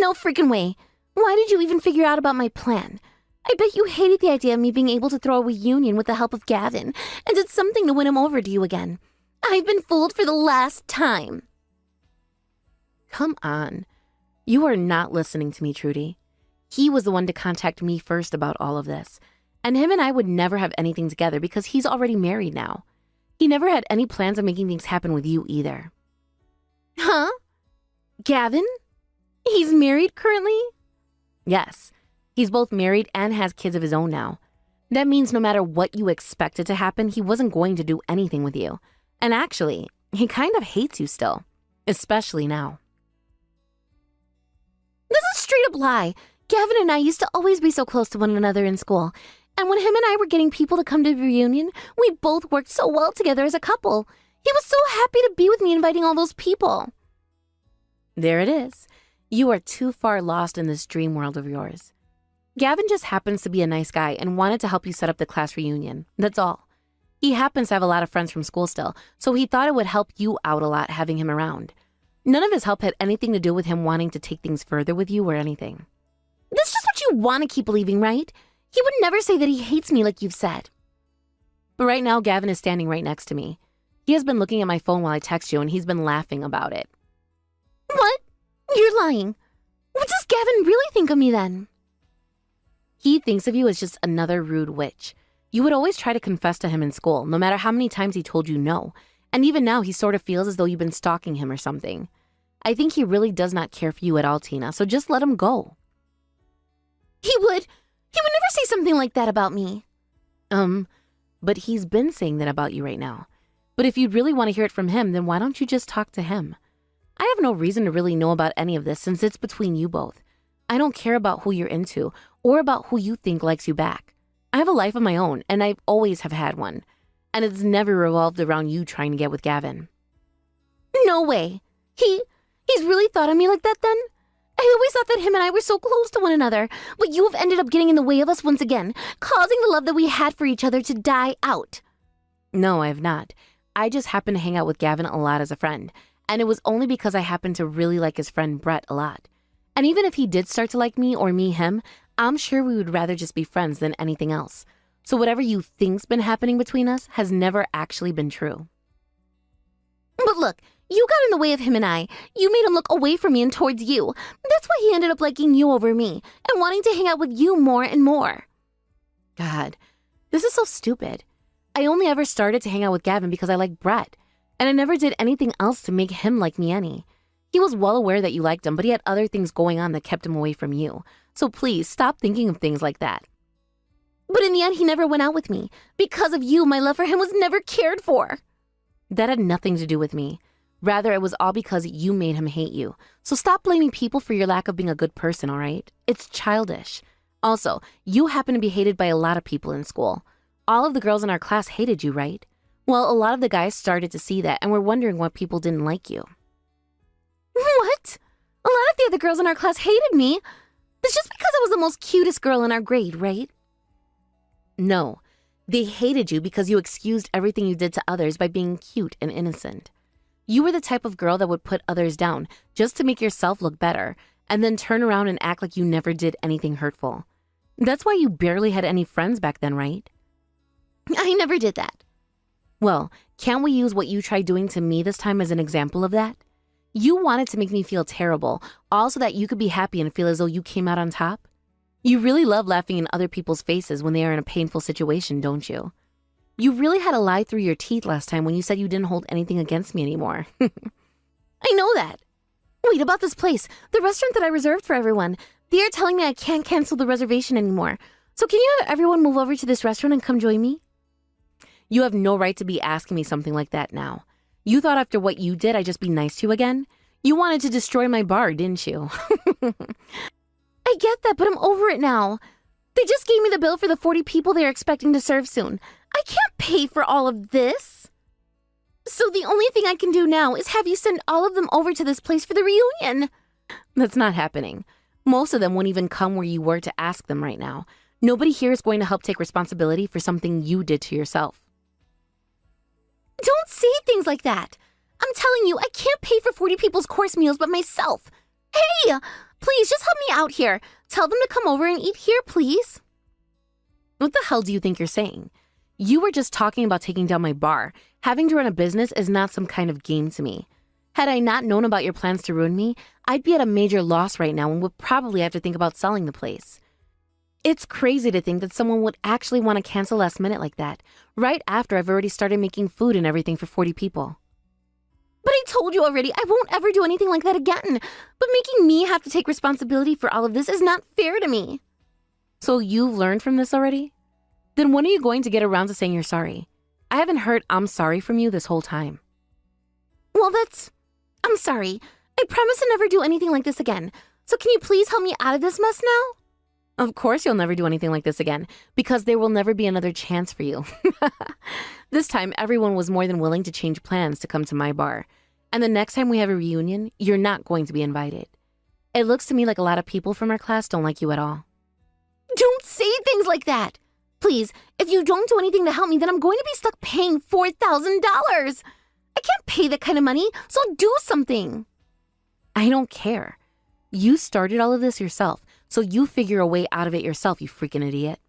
D: No freaking way. Why did you even figure out about my plan? I bet you hated the idea of me being able to throw a reunion with the help of Gavin and did something to win him over to you again. I've been fooled for the last time.
E: Come on. You are not listening to me, Trudy. He was the one to contact me first about all of this. And him and I would never have anything together because he's already married now. He never had any plans of making things happen with you either.
D: Huh? Gavin? He's married currently?
E: Yes, he's both married and has kids of his own now. That means no matter what you expected to happen, he wasn't going to do anything with you. And actually, he kind of hates you still, especially now.
D: This is straight up lie. Gavin and I used to always be so close to one another in school. And when him and I were getting people to come to the reunion, we both worked so well together as a couple. He was so happy to be with me inviting all those people.
E: There it is. You are too far lost in this dream world of yours. Gavin just happens to be a nice guy and wanted to help you set up the class reunion. That's all. He happens to have a lot of friends from school still, so he thought it would help you out a lot having him around. None of his help had anything to do with him wanting to take things further with you or anything.
D: That's just what you want to keep believing, right? He would never say that he hates me like you've said.
E: But right now, Gavin is standing right next to me. He has been looking at my phone while I text you, and he's been laughing about it.
D: What? You're lying. What does Gavin really think of me then?
E: He thinks of you as just another rude witch. You would always try to confess to him in school, no matter how many times he told you no. And even now, he sort of feels as though you've been stalking him or something. I think he really does not care for you at all, Tina, so just let him go.
D: He would never say something like that about me.
E: But he's been saying that about you right now. But if you'd really want to hear it from him, then why don't you just talk to him? I have no reason to really know about any of this since it's between you both. I don't care about who you're into or about who you think likes you back. I have a life of my own, and I've always have had one. And it's never revolved around you trying to get with Gavin.
D: No way. He's really thought of me like that then? I always thought that him and I were so close to one another, but you have ended up getting in the way of us once again, causing the love that we had for each other to die out.
E: No, I have not. I just happen to hang out with Gavin a lot as a friend, and it was only because I happen to really like his friend Brett a lot. And even if he did start to like me or me him, I'm sure we would rather just be friends than anything else. So whatever you think's been happening between us has never actually been true.
D: But look, you got in the way of him and I. You made him look away from me and towards you. That's why he ended up liking you over me and wanting to hang out with you more and more.
E: God, this is so stupid. I only ever started to hang out with Gavin because I like Brett, and I never did anything else to make him like me any. He was well aware that you liked him, but he had other things going on that kept him away from you. So please, stop thinking of things like that.
D: But in the end, he never went out with me. Because of you, my love for him was never cared for.
E: That had nothing to do with me. Rather, it was all because you made him hate you. So stop blaming people for your lack of being a good person, all right? It's childish. Also, you happen to be hated by a lot of people in school. All of the girls in our class hated you, right? Well, a lot of the guys started to see that and were wondering why people didn't like you.
D: What? A lot of the other girls in our class hated me. It's just because I was the most cutest girl in our grade, right?
E: No, they hated you because you excused everything you did to others by being cute and innocent. You were the type of girl that would put others down just to make yourself look better and then turn around and act like you never did anything hurtful. That's why you barely had any friends back then, right?
D: I never did that.
E: Well, can't we use what you tried doing to me this time as an example of that? You wanted to make me feel terrible, all so that you could be happy and feel as though you came out on top. You really love laughing in other people's faces when they are in a painful situation, don't you? You really had to lie through your teeth last time when you said you didn't hold anything against me anymore.
D: I know that. Wait, about this place, the restaurant that I reserved for everyone. They are telling me I can't cancel the reservation anymore. So can you have everyone move over to this restaurant and come join me?
E: You have no right to be asking me something like that now. You thought after what you did, I'd just be nice to you again? You wanted to destroy my bar, didn't you?
D: I get that, but I'm over it now. They just gave me the bill for the 40 people they're expecting to serve soon. I can't pay for all of this. So the only thing I can do now is have you send all of them over to this place for the reunion.
E: That's not happening. Most of them won't even come where you were to ask them right now. Nobody here is going to help take responsibility for something you did to yourself.
D: Don't say things like that. I'm telling you, I can't pay for 40 people's course meals but myself. Hey, please just help me out here. Tell them to come over and eat here, please.
E: What the hell do you think you're saying? You were just talking about taking down my bar. Having to run a business is not some kind of game to me. Had I not known about your plans to ruin me, I'd be at a major loss right now and would probably have to think about selling the place. It's crazy to think that someone would actually want to cancel last minute like that, right after I've already started making food and everything for 40 people.
D: But I told you already, I won't ever do anything like that again. But making me have to take responsibility for all of this is not fair to me.
E: So you've learned from this already? Then when are you going to get around to saying you're sorry? I haven't heard I'm sorry from you this whole time.
D: Well, I'm sorry. I promise to never do anything like this again. So can you please help me out of this mess now?
E: Of course you'll never do anything like this again, because there will never be another chance for you. This time, everyone was more than willing to change plans to come to my bar. And the next time we have a reunion, you're not going to be invited. It looks to me like a lot of people from our class don't like you at all.
D: Don't say things like that. Please, if you don't do anything to help me, then I'm going to be stuck paying $4,000. I can't pay that kind of money, so do something.
E: I don't care. You started all of this yourself, so you figure a way out of it yourself, you freaking idiot.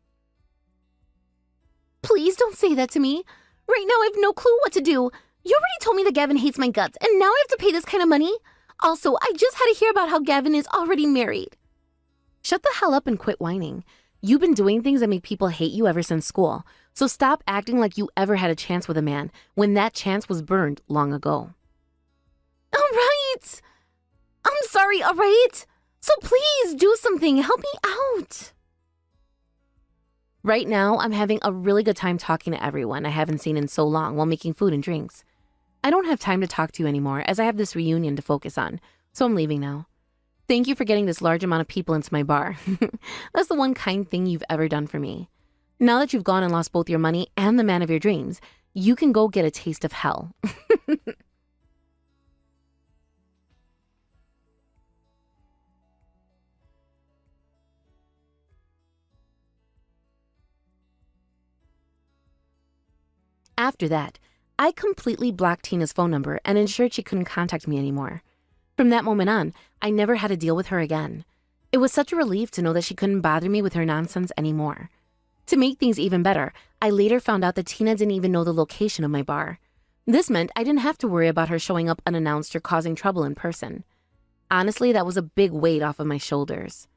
D: Please don't say that to me. Right now I have no clue what to do. You already told me that Gavin hates my guts, and now I have to pay this kind of money? Also, I just had to hear about how Gavin is already married.
E: Shut the hell up and quit whining. You've been doing things that make people hate you ever since school, so stop acting like you ever had a chance with a man when that chance was burned long ago.
D: All right. I'm sorry, all right? So please do something. Help me out.
E: Right now, I'm having a really good time talking to everyone I haven't seen in so long while making food and drinks. I don't have time to talk to you anymore as I have this reunion to focus on, so I'm leaving now. Thank you for getting this large amount of people into my bar. That's the one kind thing you've ever done for me. Now that you've gone and lost both your money and the man of your dreams, you can go get a taste of hell. After that, I completely blocked Tina's phone number and ensured she couldn't contact me anymore. From that moment on, I never had to deal with her again. It was such a relief to know that she couldn't bother me with her nonsense anymore. To make things even better, I later found out that Tina didn't even know the location of my bar. This meant I didn't have to worry about her showing up unannounced or causing trouble in person. Honestly, that was a big weight off of my shoulders.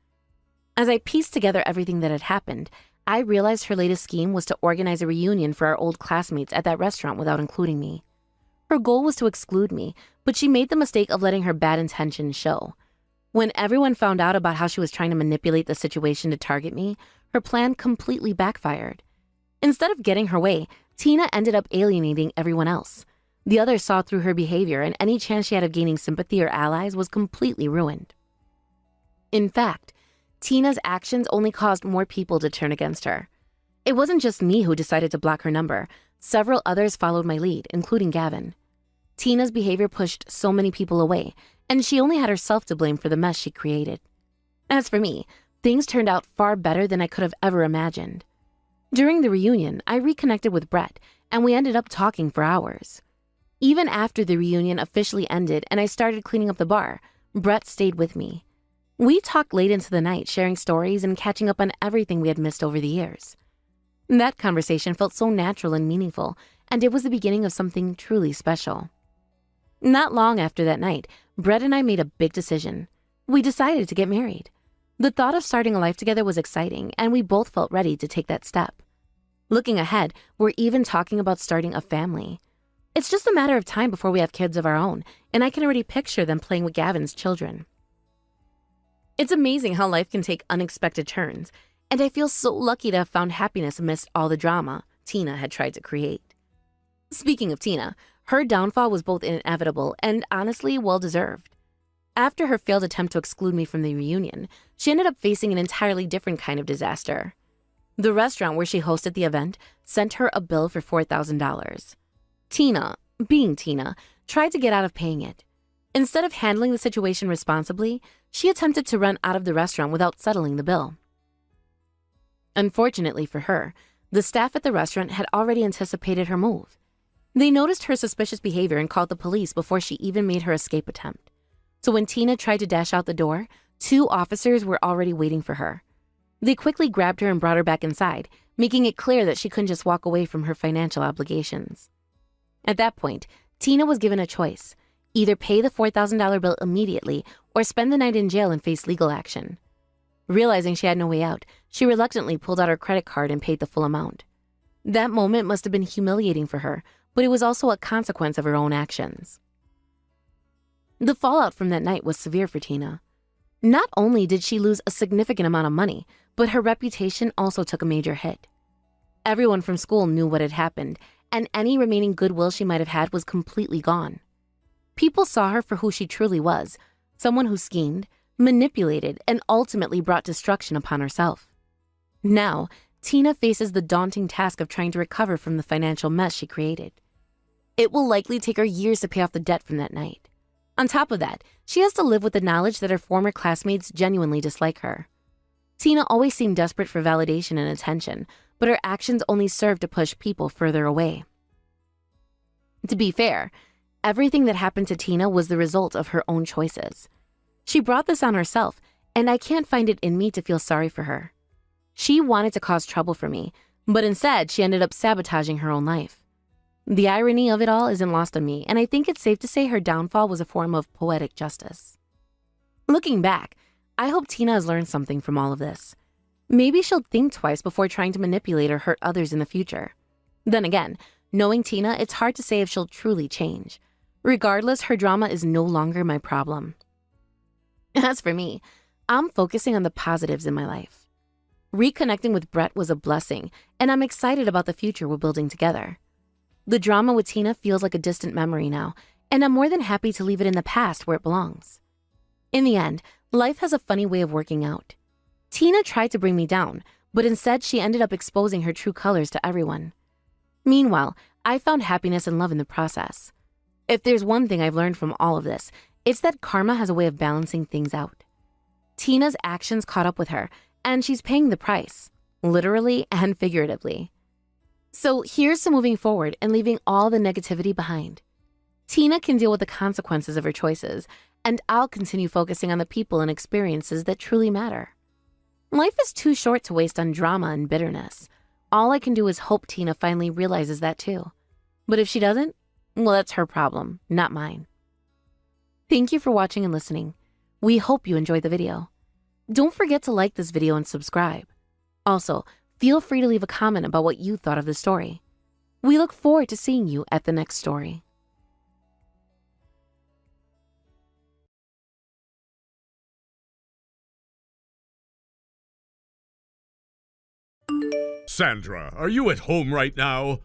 E: As I pieced together everything that had happened, I realized her latest scheme was to organize a reunion for our old classmates at that restaurant without including me. Her goal was to exclude me, but she made the mistake of letting her bad intentions show. When everyone found out about how she was trying to manipulate the situation to target me, her plan completely backfired. Instead of getting her way, Tina ended up alienating everyone else. The others saw through her behavior, and any chance she had of gaining sympathy or allies was completely ruined. In fact, Tina's actions only caused more people to turn against her. It wasn't just me who decided to block her number. Several others followed my lead, including Gavin. Tina's behavior pushed so many people away, and she only had herself to blame for the mess she created. As for me, things turned out far better than I could have ever imagined. During the reunion, I reconnected with Brett, and we ended up talking for hours. Even after the reunion officially ended and I started cleaning up the bar, Brett stayed with me. We talked late into the night, sharing stories and catching up on everything we had missed over the years. That conversation felt so natural and meaningful, and it was the beginning of something truly special. Not long after that night, Brett and I made a big decision. We decided to get married. The thought of starting a life together was exciting, and we both felt ready to take that step. Looking ahead, we're even talking about starting a family. It's just a matter of time before we have kids of our own, and I can already picture them playing with Gavin's children. It's amazing how life can take unexpected turns, and I feel so lucky to have found happiness amidst all the drama Tina had tried to create. Speaking of Tina, her downfall was both inevitable and honestly well-deserved. After her failed attempt to exclude me from the reunion, she ended up facing an entirely different kind of disaster. The restaurant where she hosted the event sent her a bill for $4,000. Tina, being Tina, tried to get out of paying it. Instead of handling the situation responsibly, she attempted to run out of the restaurant without settling the bill. Unfortunately for her, the staff at the restaurant had already anticipated her move. They noticed her suspicious behavior and called the police before she even made her escape attempt. So when Tina tried to dash out the door, 2 officers were already waiting for her. They quickly grabbed her and brought her back inside, making it clear that she couldn't just walk away from her financial obligations. At that point, Tina was given a choice: either pay the $4,000 bill immediately or spend the night in jail and face legal action. Realizing she had no way out, she reluctantly pulled out her credit card and paid the full amount. That moment must have been humiliating for her, but it was also a consequence of her own actions. The fallout from that night was severe for Tina. Not only did she lose a significant amount of money, but her reputation also took a major hit. Everyone from school knew what had happened, and any remaining goodwill she might have had was completely gone. People saw her for who she truly was: someone who schemed, manipulated, and ultimately brought destruction upon herself. Now, Tina faces the daunting task of trying to recover from the financial mess she created. It will likely take her years to pay off the debt from that night. On top of that, she has to live with the knowledge that her former classmates genuinely dislike her. Tina always seemed desperate for validation and attention, but her actions only served to push people further away. To be fair, everything that happened to Tina was the result of her own choices. She brought this on herself, and I can't find it in me to feel sorry for her. She wanted to cause trouble for me, but instead she ended up sabotaging her own life. The irony of it all isn't lost on me, and I think it's safe to say her downfall was a form of poetic justice. Looking back, I hope Tina has learned something from all of this. Maybe she'll think twice before trying to manipulate or hurt others in the future. Then again, knowing Tina, it's hard to say if she'll truly change. Regardless, her drama is no longer my problem. As for me, I'm focusing on the positives in my life. Reconnecting with Brett was a blessing, and I'm excited about the future we're building together. The drama with Tina feels like a distant memory now, and I'm more than happy to leave it in the past where it belongs. In the end, life has a funny way of working out. Tina tried to bring me down, but instead she ended up exposing her true colors to everyone. Meanwhile, I found happiness and love in the process. If there's one thing I've learned from all of this, it's that karma has a way of balancing things out. Tina's actions caught up with her, and she's paying the price, literally and figuratively. So here's to moving forward and leaving all the negativity behind. Tina can deal with the consequences of her choices, and I'll continue focusing on the people and experiences that truly matter. Life is too short to waste on drama and bitterness. All I can do is hope Tina finally realizes that too. But if she doesn't, well, that's her problem, not mine. Thank you for watching and listening. We hope you enjoyed the video. Don't forget to like this video and subscribe. Also, feel free to leave a comment about what you thought of the story. We look forward to seeing you at the next story.
C: Sandra, are you at home right now?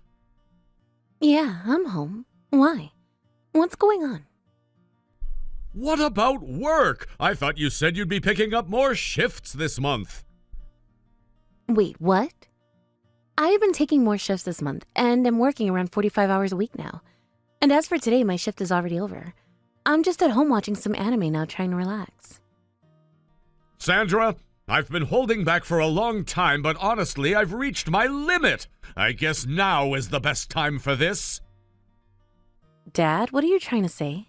E: Yeah, I'm home. Why? What's going on?
C: What about work? I thought you said you'd be picking up more shifts this month.
E: Wait, what? I have been taking more shifts this month, and I'm working around 45 hours a week now. And as for today, my shift is already over. I'm just at home watching some anime now, trying to relax.
C: Sandra, I've been holding back for a long time, but honestly, I've reached my limit. I guess now is the best time for this.
E: Dad, what are you trying to say?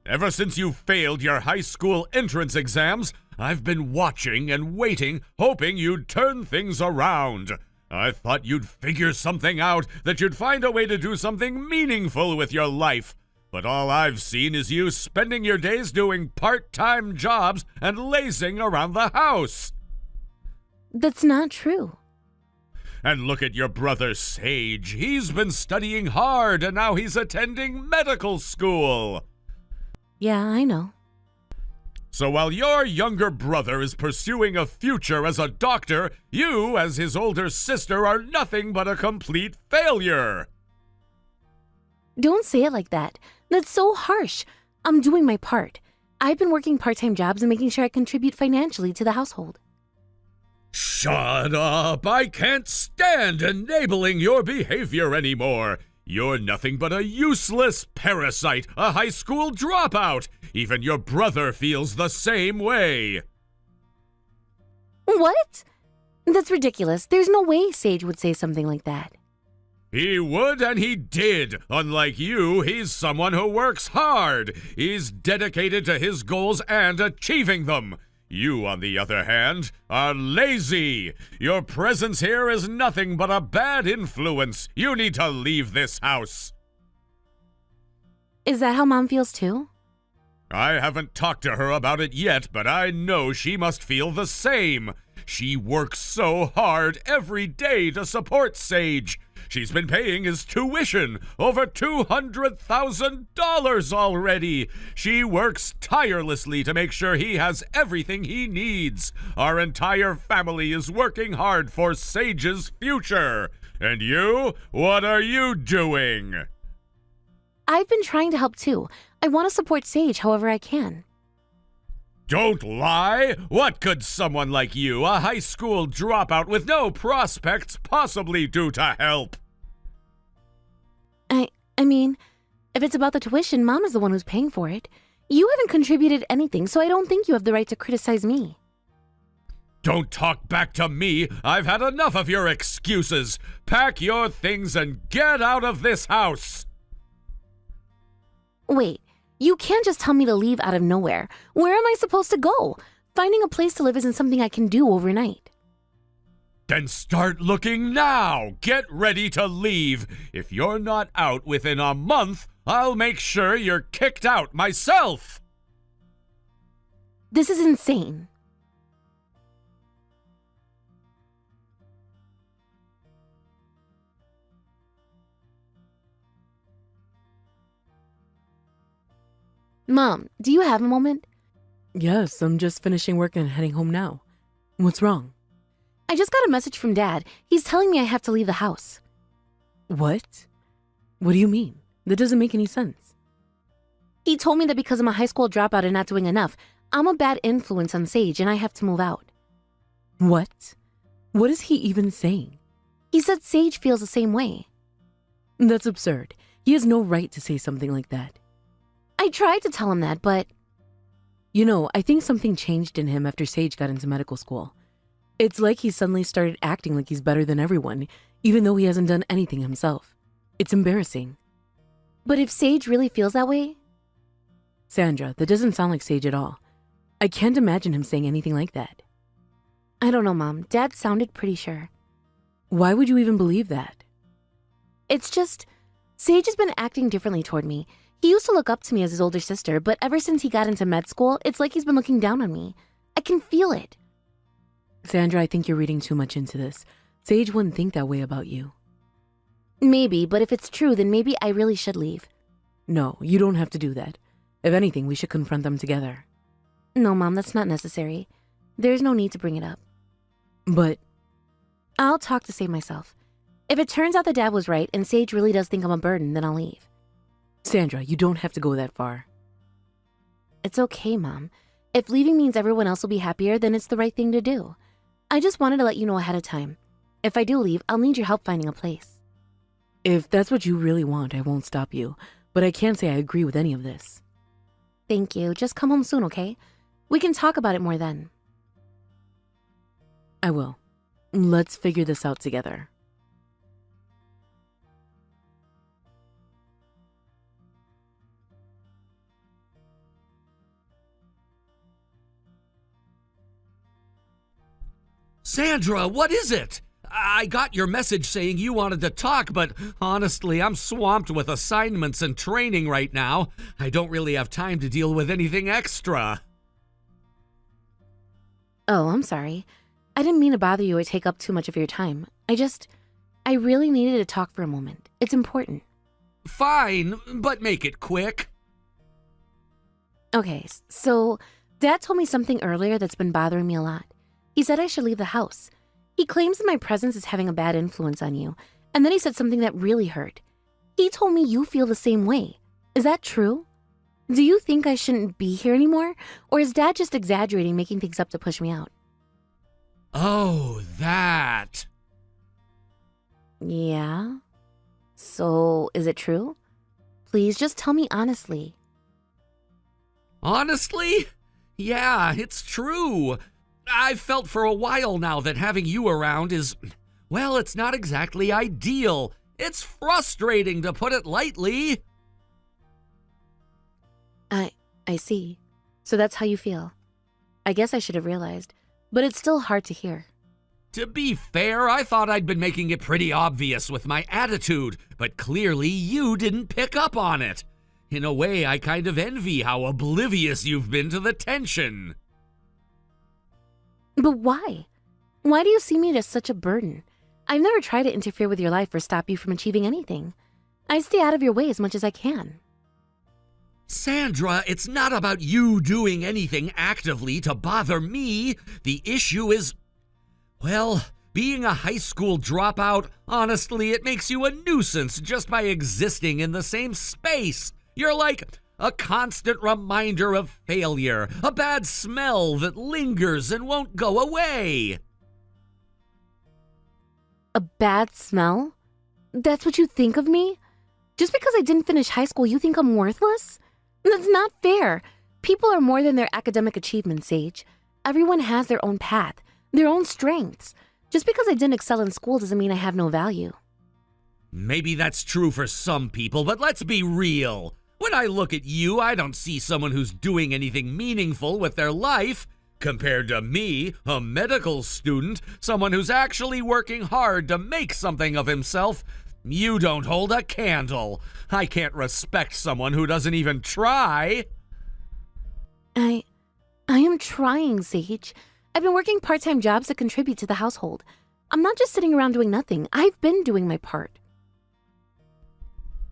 C: Ever since you failed your high school entrance exams, I've been watching and waiting, hoping you'd turn things around. I thought you'd figure something out, that you'd find a way to do something meaningful with your life. But all I've seen is you spending your days doing part-time jobs and lazing around the house.
E: That's not true.
C: And look at your brother Sage. He's been studying hard and now he's attending medical school.
E: Yeah, I know.
C: So while your younger brother is pursuing a future as a doctor, you, as his older sister, are nothing but a complete failure.
E: Don't say it like that. That's so harsh. I'm doing my part. I've been working part-time jobs and making sure I contribute financially to the household.
C: Shut up! I can't stand enabling your behavior anymore. You're nothing but a useless parasite, a high school dropout. Even your brother feels the same way.
E: What? That's ridiculous. There's no way Sage would say something like that.
C: He would and he did. Unlike you, he's someone who works hard. He's dedicated to his goals and achieving them. You, on the other hand, are lazy. Your presence here is nothing but a bad influence. You need to leave this house.
E: Is that how Mom feels too?
C: I haven't talked to her about it yet, but I know she must feel the same. She works so hard every day to support Sage. She's been paying his tuition, over $200,000 already. She works tirelessly to make sure he has everything he needs. Our entire family is working hard for Sage's future. And you? What are you doing?
E: I've been trying to help too. I want to support Sage however I can.
C: Don't lie! What could someone like you, a high school dropout with no prospects, possibly do to help?
E: I mean, if it's about the tuition, Mom is the one who's paying for it. You haven't contributed anything, so I don't think you have the right to criticize me.
C: Don't talk back to me! I've had enough of your excuses! Pack your things and get out of this house!
E: Wait, you can't just tell me to leave out of nowhere. Where am I supposed to go? Finding a place to live isn't something I can do overnight.
C: Then start looking now! Get ready to leave! If you're not out within a month, I'll make sure you're kicked out myself!
E: This is insane. Mom, do you have a moment?
F: Yes, I'm just finishing work and heading home now. What's wrong?
E: I just got a message from Dad. He's telling me I have to leave the house.
F: What? What do you mean? That doesn't make any sense.
E: He told me that because I'm a high school dropout and not doing enough, I'm a bad influence on Sage and I have to move out.
F: What? What is he even saying?
E: He said Sage feels the same way.
F: That's absurd. He has no right to say something like that.
E: I tried to tell him that, but...
F: You know, I think something changed in him after Sage got into medical school. It's like he suddenly started acting like he's better than everyone, even though he hasn't done anything himself. It's embarrassing.
E: But if Sage really feels that way...
F: Sandra, that doesn't sound like Sage at all. I can't imagine him saying anything like that.
E: I don't know, Mom. Dad sounded pretty sure.
F: Why would you even believe that?
E: It's just... Sage has been acting differently toward me. He used to look up to me as his older sister, but ever since he got into med school, it's like he's been looking down on me. I can feel it.
F: Sandra, I think you're reading too much into this. Sage wouldn't think that way about you.
E: Maybe, but if it's true, then maybe I really should leave.
F: No, you don't have to do that. If anything, we should confront them together.
E: No, Mom, that's not necessary. There's no need to bring it up.
F: But...
E: I'll talk to save myself. If it turns out that Dad was right and Sage really does think I'm a burden, then I'll leave.
F: Sandra, you don't have to go that far.
E: It's okay, Mom. If leaving means everyone else will be happier, then it's the right thing to do. I just wanted to let you know ahead of time. If I do leave, I'll need your help finding a place.
F: If that's what you really want, I won't stop you. But I can't say I agree with any of this.
E: Thank you. Just come home soon, okay? We can talk about it more then.
F: I will. Let's figure this out together.
C: Sandra, what is it? I got your message saying you wanted to talk, but honestly, I'm swamped with assignments and training right now. I don't really have time to deal with anything extra.
E: Oh, I'm sorry. I didn't mean to bother you or take up too much of your time. I really needed to talk for a moment. It's important.
C: Fine, but make it quick.
E: Okay, so Dad told me something earlier that's been bothering me a lot. He said I should leave the house. He claims that my presence is having a bad influence on you, and then he said something that really hurt. He told me you feel the same way. Is that true? Do you think I shouldn't be here anymore, or is Dad just exaggerating, making things up to push me out?
C: Oh, that.
E: Yeah? So, is it true? Please just tell me honestly.
C: Honestly? Yeah, it's true. I've felt for a while now that having you around is, well, it's not exactly ideal. It's frustrating, to put it lightly.
E: I see. So that's how you feel. I guess I should have realized, but it's still hard to hear.
C: To be fair, I thought I'd been making it pretty obvious with my attitude, but clearly you didn't pick up on it. In a way, I kind of envy how oblivious you've been to the tension.
E: But why? Why do you see me as such a burden? I've never tried to interfere with your life or stop you from achieving anything. I stay out of your way as much as I can.
C: Sandra, it's not about you doing anything actively to bother me. The issue is, well, being a high school dropout, honestly, it makes you a nuisance just by existing in the same space. You're like A constant reminder of failure, a bad smell that lingers and won't go away.
E: A bad smell? That's what you think of me? Just because I didn't finish high school, you think I'm worthless? That's not fair. People are more than their academic achievements, Sage. Everyone has their own path, their own strengths. Just because I didn't excel in school doesn't mean I have no value.
C: Maybe that's true for some people, but let's be real. When I look at you, I don't see someone who's doing anything meaningful with their life. Compared to me, a medical student, someone who's actually working hard to make something of himself, you don't hold a candle. I can't respect someone who doesn't even try.
E: I am trying, Sage. I've been working part-time jobs to contribute to the household. I'm not just sitting around doing nothing. I've been doing my part.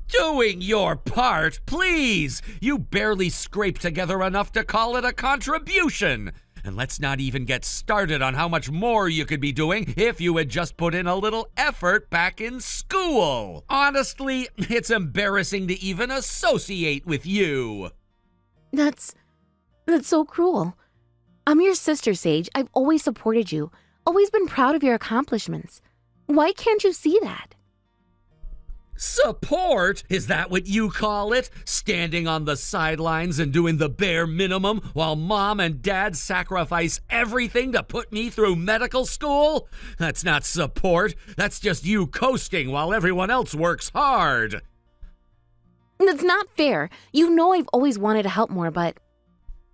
C: Doing your part, please! You barely scraped together enough to call it a contribution. And let's not even get started on how much more you could be doing if you had just put in a little effort back in school. Honestly, it's embarrassing to even associate with you.
E: That's so cruel. I'm your sister, Sage. I've always supported you, always been proud of your accomplishments. Why can't you see that?
C: Support? Is that what you call it? Standing on the sidelines and doing the bare minimum while mom and dad sacrifice everything to put me through medical school? That's not support. That's just you coasting while everyone else works hard.
E: That's not fair. You know I've always wanted to help more, but...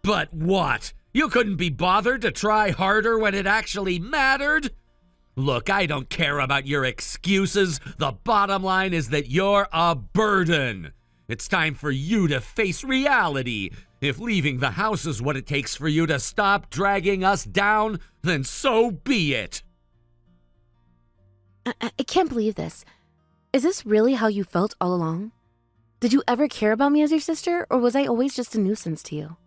C: But what? You couldn't be bothered to try harder when it actually mattered? Look, I don't care about your excuses. The bottom line is that you're a burden. It's time for you to face reality. If leaving the house is what it takes for you to stop dragging us down, then so be it.
E: I can't believe this. Is this really how you felt all along? Did you ever care about me as your sister, or was I always just a nuisance to you?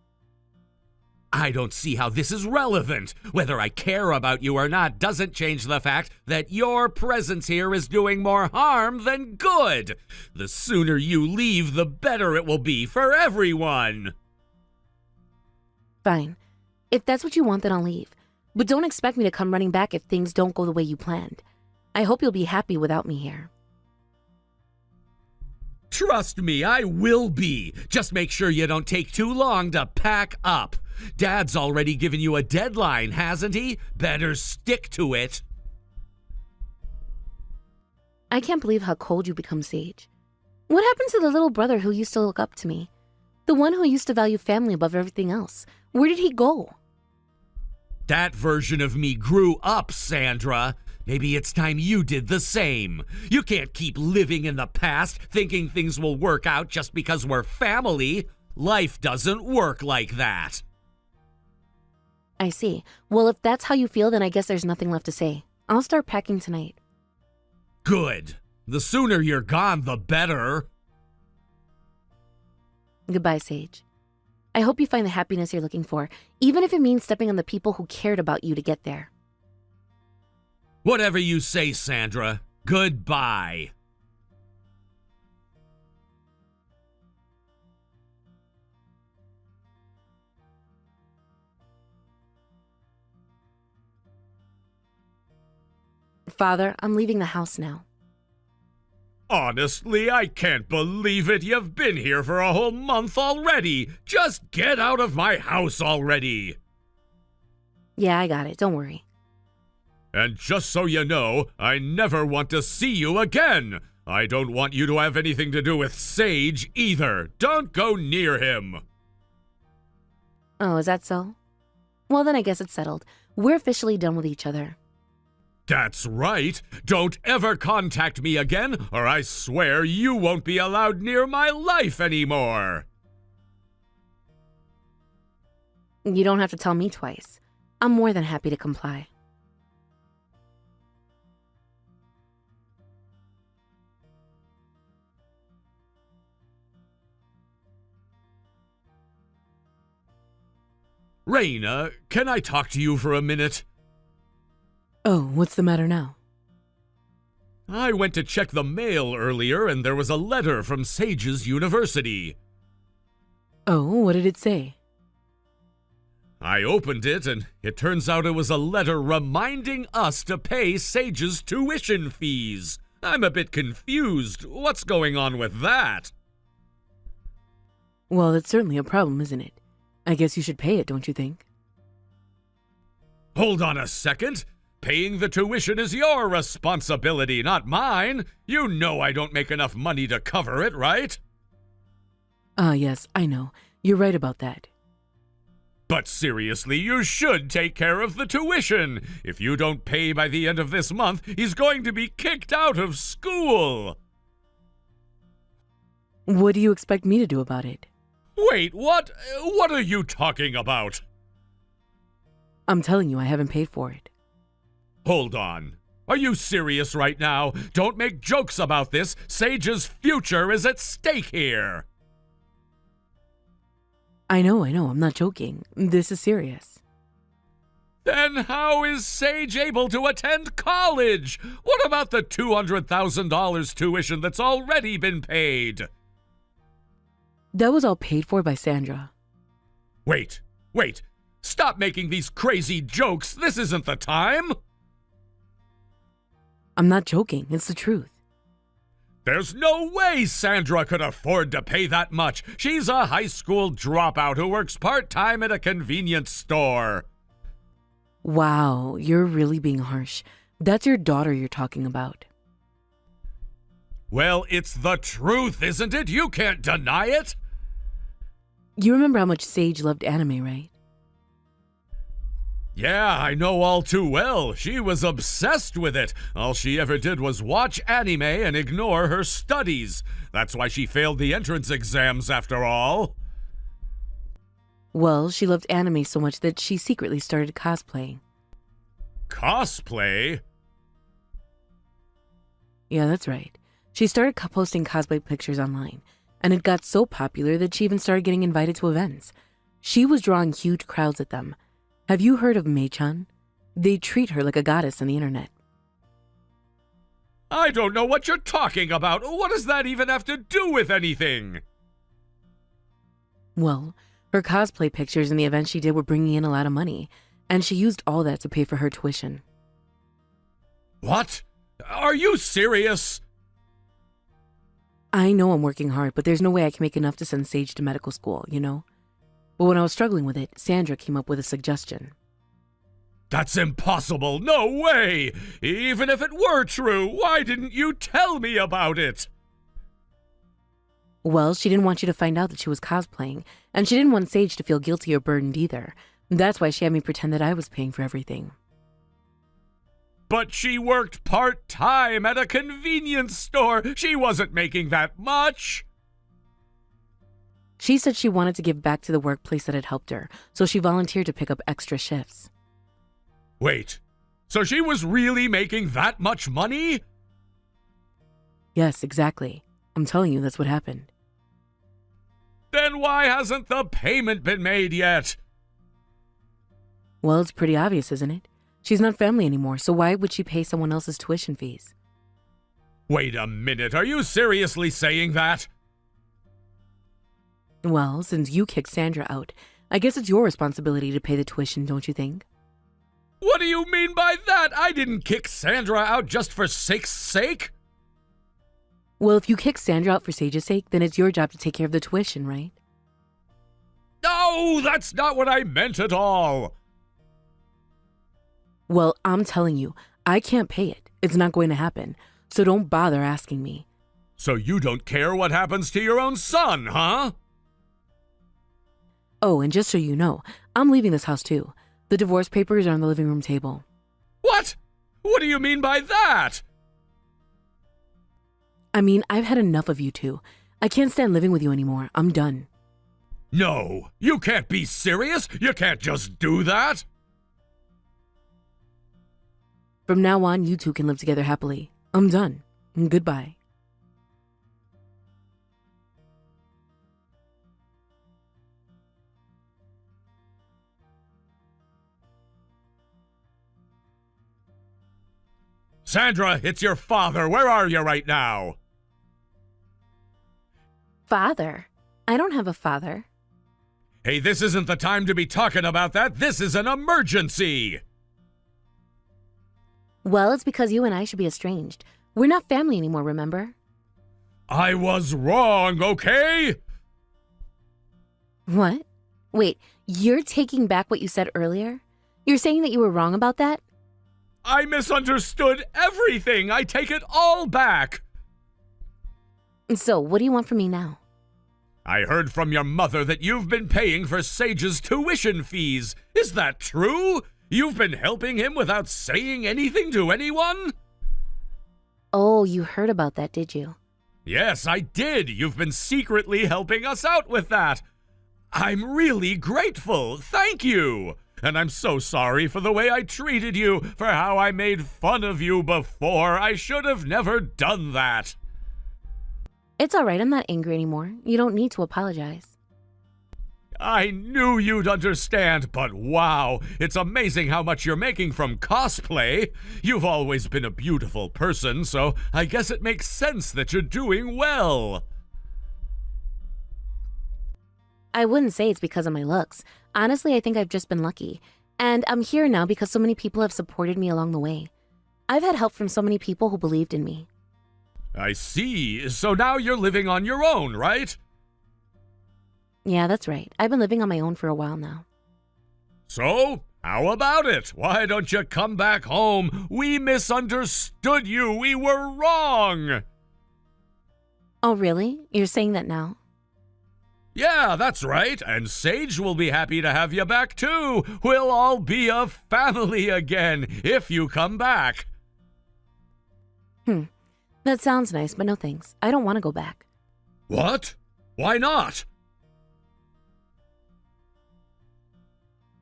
C: I don't see how this is relevant. Whether I care about you or not doesn't change the fact that your presence here is doing more harm than good. The sooner you leave, the better it will be for everyone.
E: Fine. If that's what you want, then I'll leave. But don't expect me to come running back if things don't go the way you planned. I hope you'll be happy without me here.
C: Trust me, I will be. Just make sure you don't take too long to pack up. Dad's already given you a deadline, hasn't he? Better stick to it.
E: I can't believe how cold you become, Sage. What happened to the little brother who used to look up to me? The one who used to value family above everything else. Where did he go?
C: That version of me grew up, Sandra. Maybe it's time you did the same. You can't keep living in the past, thinking things will work out just because we're family. Life doesn't work like that.
E: I see. Well, if that's how you feel, then I guess there's nothing left to say. I'll start packing tonight.
C: Good. The sooner you're gone, the better.
E: Goodbye, Sage. I hope you find the happiness you're looking for, even if it means stepping on the people who cared about you to get there.
C: Whatever you say, Sandra. Goodbye.
E: Father, I'm leaving the house now.
C: Honestly, I can't believe it. You've been here for a whole month already. Just get out of my house already.
E: Yeah, I got it. Don't worry.
C: And just so you know, I never want to see you again. I don't want you to have anything to do with Sage either. Don't go near him.
E: Oh, is that so? Well, then I guess it's settled. We're officially done with each other.
C: That's right. Don't ever contact me again, or I swear you won't be allowed near my life anymore.
E: You don't have to tell me twice. I'm more than happy to comply.
C: Raina, can I talk to you for a minute?
F: Oh, what's the matter now?
C: I went to check the mail earlier and there was a letter from Sage's university.
F: Oh, what did it say?
C: I opened it, and it turns out it was a letter reminding us to pay Sage's tuition fees. I'm a bit confused. What's going on with that?
F: Well, that's certainly a problem, isn't it? I guess you should pay it, don't you think?
C: Hold on a second. Paying the tuition is your responsibility, not mine. You know I don't make enough money to cover it, right?
F: Yes, I know. You're right about that.
C: But seriously, you should take care of the tuition. If you don't pay by the end of this month, he's going to be kicked out of school.
F: What do you expect me to do about it?
C: Wait, what? What are you talking about?
F: I'm telling you, I haven't paid for it.
C: Hold on. Are you serious right now? Don't make jokes about this. Sage's future is at stake here.
F: I know, I'm not joking. This is serious.
C: Then how is Sage able to attend college? What about the $200,000 tuition that's already been paid?
F: That was all paid for by Sandra.
C: Wait. Stop making these crazy jokes. This isn't the time.
F: I'm not joking. It's the truth.
C: There's no way Sandra could afford to pay that much. She's a high school dropout who works part-time at a convenience store.
F: Wow, you're really being harsh. That's your daughter you're talking about.
C: Well, it's the truth, isn't it? You can't deny it.
F: You remember how much Sage loved anime, right?
C: Yeah, I know all too well. She was obsessed with it. All she ever did was watch anime and ignore her studies. That's why she failed the entrance exams after all.
F: Well, she loved anime so much that she secretly started cosplaying.
C: Cosplay?
F: Yeah, that's right. She started posting cosplay pictures online, and it got so popular that she even started getting invited to events. She was drawing huge crowds at them. Have you heard of Mei-chan? They treat her like a goddess on the internet.
C: I don't know what you're talking about. What does that even have to do with anything?
F: Well, her cosplay pictures and the events she did were bringing in a lot of money, and she used all that to pay for her tuition.
C: What? Are you serious?
F: I know I'm working hard, but there's no way I can make enough to send Sage to medical school, you know? But when I was struggling with it, Sandra came up with a suggestion.
C: That's impossible. No way. Even if it were true, why didn't you tell me about it?
F: Well, she didn't want you to find out that she was cosplaying, and she didn't want Sage to feel guilty or burdened either. That's why she had me pretend that I was paying for everything.
C: But she worked part-time at a convenience store. She wasn't making that much.
F: She said she wanted to give back to the workplace that had helped her, so she volunteered to pick up extra shifts.
C: Wait, so she was really making that much money?
F: Yes, exactly. I'm telling you, that's what happened.
C: Then why hasn't the payment been made yet?
F: Well, it's pretty obvious, isn't it? She's not family anymore, so why would she pay someone else's tuition fees?
C: Wait a minute, are you seriously saying that?
F: Well, since you kicked Sandra out, I guess it's your responsibility to pay the tuition, don't you think?
C: What do you mean by that? I didn't kick Sandra out just for Sage's sake.
F: Well, if you kick Sandra out for Sage's sake, then it's your job to take care of the tuition, right?
C: No, that's not what I meant at all.
F: Well, I'm telling you, I can't pay it. It's not going to happen. So don't bother asking me.
C: So you don't care what happens to your own son, huh?
F: Oh, and just so you know, I'm leaving this house too. The divorce papers are on the living room table.
C: What? What do you mean by that?
F: I mean, I've had enough of you two. I can't stand living with you anymore. I'm done.
C: No, you can't be serious. You can't just do that.
F: From now on, you two can live together happily. I'm done. Goodbye.
C: Sandra, it's your father. Where are you right now?
D: Father? I don't have a father.
C: Hey, this isn't the time to be talking about that. This is an emergency.
E: Well, it's because you and I should be estranged. We're not family anymore, remember?
C: I was wrong, okay?
E: What? Wait, you're taking back what you said earlier? You're saying that you were wrong about that?
C: I misunderstood everything. I take it all back.
E: So, what do you want from me now?
C: I heard from your mother that you've been paying for Sage's tuition fees. Is that true? You've been helping him without saying anything to anyone?
E: Oh, you heard about that, did you?
C: Yes, I did. You've been secretly helping us out with that. I'm really grateful. Thank you. And I'm so sorry for the way I treated you, for how I made fun of you before. I should have never done that.
E: It's all right, I'm not angry anymore. You don't need to apologize.
C: I knew you'd understand, but wow, it's amazing how much you're making from cosplay. You've always been a beautiful person, so I guess it makes sense that you're doing well.
E: I wouldn't say it's because of my looks. Honestly, I think I've just been lucky. And I'm here now because so many people have supported me along the way. I've had help from so many people who believed in me.
C: I see. So now you're living on your own, right?
E: Yeah, that's right. I've been living on my own for a while now.
C: So, how about it? Why don't you come back home? We misunderstood you. We were wrong.
E: Oh, really? You're saying that now?
C: Yeah, that's right. And Sage will be happy to have you back too. We'll all be a family again if you come back.
E: That sounds nice, but no thanks. I don't want to go back.
C: What? Why not?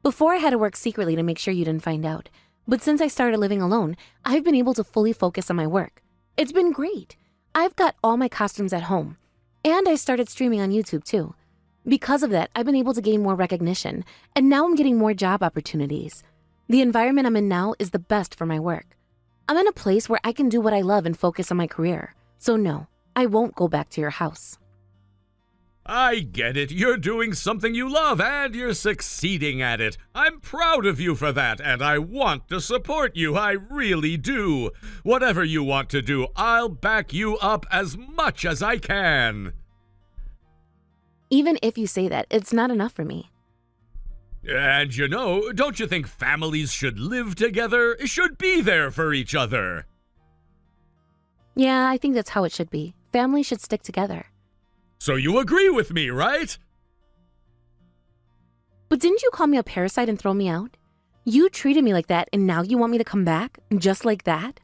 E: Before I had to work secretly to make sure you didn't find out. But since I started living alone, I've been able to fully focus on my work. It's been great. I've got all my costumes at home. And I started streaming on YouTube too. Because of that, I've been able to gain more recognition, and now I'm getting more job opportunities. The environment I'm in now is the best for my work. I'm in a place where I can do what I love and focus on my career. So no, I won't go back to your house.
C: I get it. You're doing something you love and you're succeeding at it. I'm proud of you for that, and I want to support you. I really do. Whatever you want to do, I'll back you up as much as I can.
E: Even if you say that, it's not enough for me.
C: And you know, don't you think families should live together? Should be there for each other?
E: Yeah, I think that's how it should be. Families should stick together.
C: So you agree with me, right?
E: But didn't you call me a parasite and throw me out? You treated me like that, and now you want me to come back? Just like that?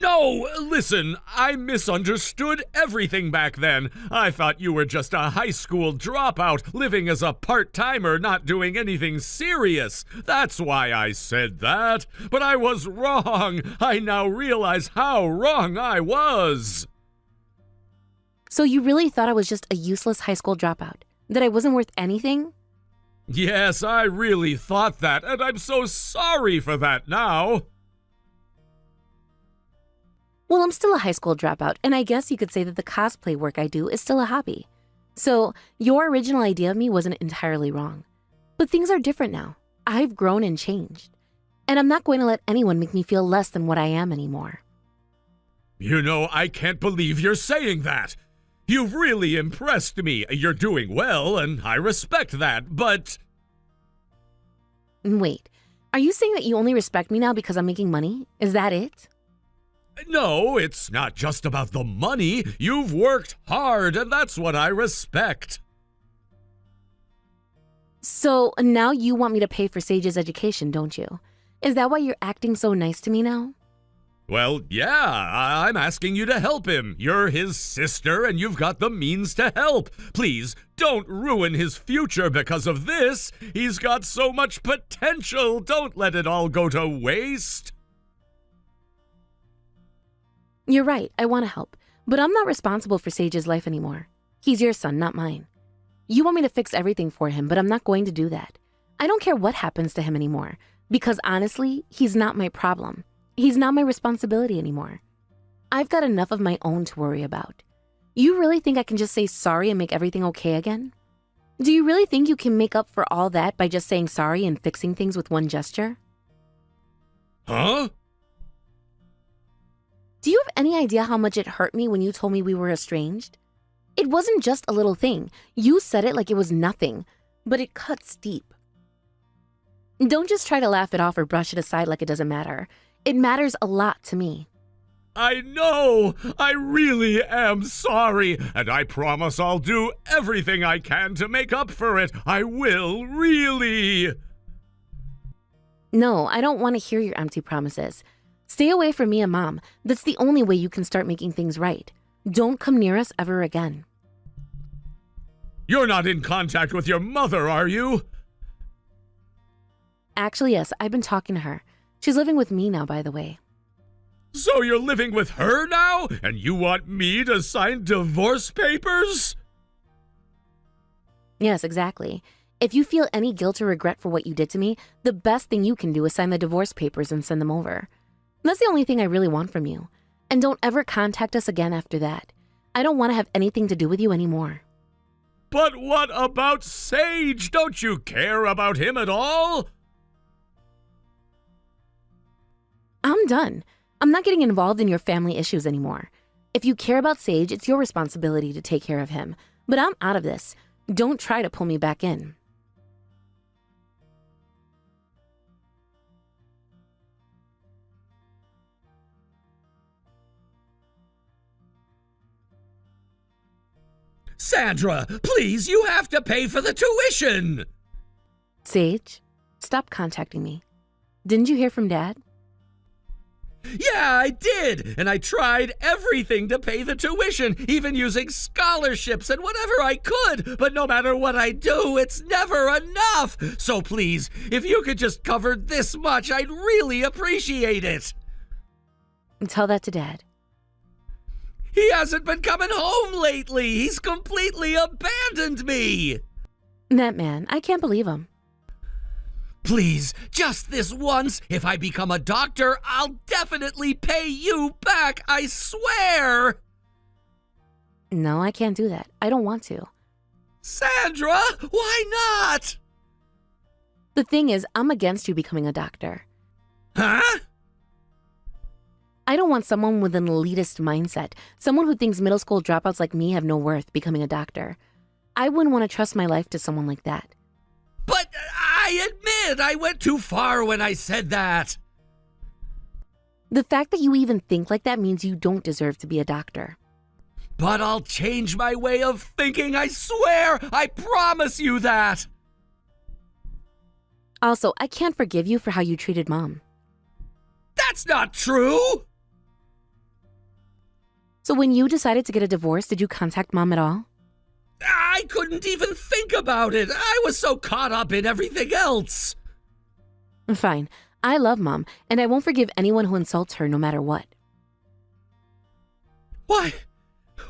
C: No, listen, I misunderstood everything back then. I thought you were just a high school dropout, living as a part-timer, not doing anything serious. That's why I said that. But I was wrong. I now realize how wrong I was.
E: So you really thought I was just a useless high school dropout? That I wasn't worth anything?
C: Yes, I really thought that, and I'm so sorry for that now.
E: Well, I'm still a high school dropout, and I guess you could say that the cosplay work I do is still a hobby. So, your original idea of me wasn't entirely wrong. But things are different now. I've grown and changed. And I'm not going to let anyone make me feel less than what I am anymore.
C: You know, I can't believe you're saying that. You've really impressed me. You're doing well, and I respect that, but...
E: Wait, are you saying that you only respect me now because I'm making money? Is that it?
C: No, it's not just about the money. You've worked hard, and that's what I respect.
E: So now you want me to pay for Sage's education, don't you? Is that why you're acting so nice to me now?
C: Well, yeah, I'm asking you to help him. You're his sister, and you've got the means to help. Please, don't ruin his future because of this. He's got so much potential. Don't let it all go to waste.
E: You're right, I want to help, but I'm not responsible for Sage's life anymore. He's your son, not mine. You want me to fix everything for him, but I'm not going to do that. I don't care what happens to him anymore, because honestly, he's not my problem. He's not my responsibility anymore. I've got enough of my own to worry about. You really think I can just say sorry and make everything okay again? Do you really think you can make up for all that by just saying sorry and fixing things with one gesture?
C: Huh?
E: Do you have any idea how much it hurt me when you told me we were estranged? It wasn't just a little thing. You said it like it was nothing, but it cuts deep. Don't just try to laugh it off or brush it aside like it doesn't matter. It matters a lot to me.
C: I know! I really am sorry, and I promise I'll do everything I can to make up for it. I will, really!
E: No, I don't want to hear your empty promises. Stay away from me and Mom. That's the only way you can start making things right. Don't come near us ever again.
C: You're not in contact with your mother, are you?
E: Actually, yes, I've been talking to her. She's living with me now, by the way.
C: So you're living with her now? And you want me to sign divorce papers?
E: Yes, exactly. If you feel any guilt or regret for what you did to me, the best thing you can do is sign the divorce papers and send them over. That's the only thing I really want from you. And don't ever contact us again after that. I don't want to have anything to do with you anymore.
C: But what about Sage? Don't you care about him at all?
E: I'm done. I'm not getting involved in your family issues anymore. If you care about Sage, it's your responsibility to take care of him. But I'm out of this. Don't try to pull me back in.
C: Sandra, please, you have to pay for the tuition!
E: Sage, stop contacting me. Didn't you hear from Dad?
C: Yeah, I did, and I tried everything to pay the tuition, even using scholarships and whatever I could, but no matter what I do, it's never enough. So please, if you could just cover this much, I'd really appreciate it.
E: Tell that to Dad.
C: He hasn't been coming home lately. He's completely abandoned me.
E: That man, I can't believe him.
C: Please, just this once, if I become a doctor, I'll definitely pay you back, I swear!
E: No, I can't do that. I don't want to.
C: Sandra, why not?
E: The thing is, I'm against you becoming a doctor.
C: Huh?
E: I don't want someone with an elitist mindset, someone who thinks middle school dropouts like me have no worth becoming a doctor. I wouldn't want to trust my life to someone like that.
C: But I admit I went too far when I said that.
E: The fact that you even think like that means you don't deserve to be a doctor.
C: But I'll change my way of thinking, I swear! I promise you that!
E: Also, I can't forgive you for how you treated Mom.
C: That's not true!
E: So when you decided to get a divorce, did you contact Mom at all?
C: I couldn't even think about it. I was so caught up in everything else.
E: Fine. I love Mom, and I won't forgive anyone who insults her no matter what.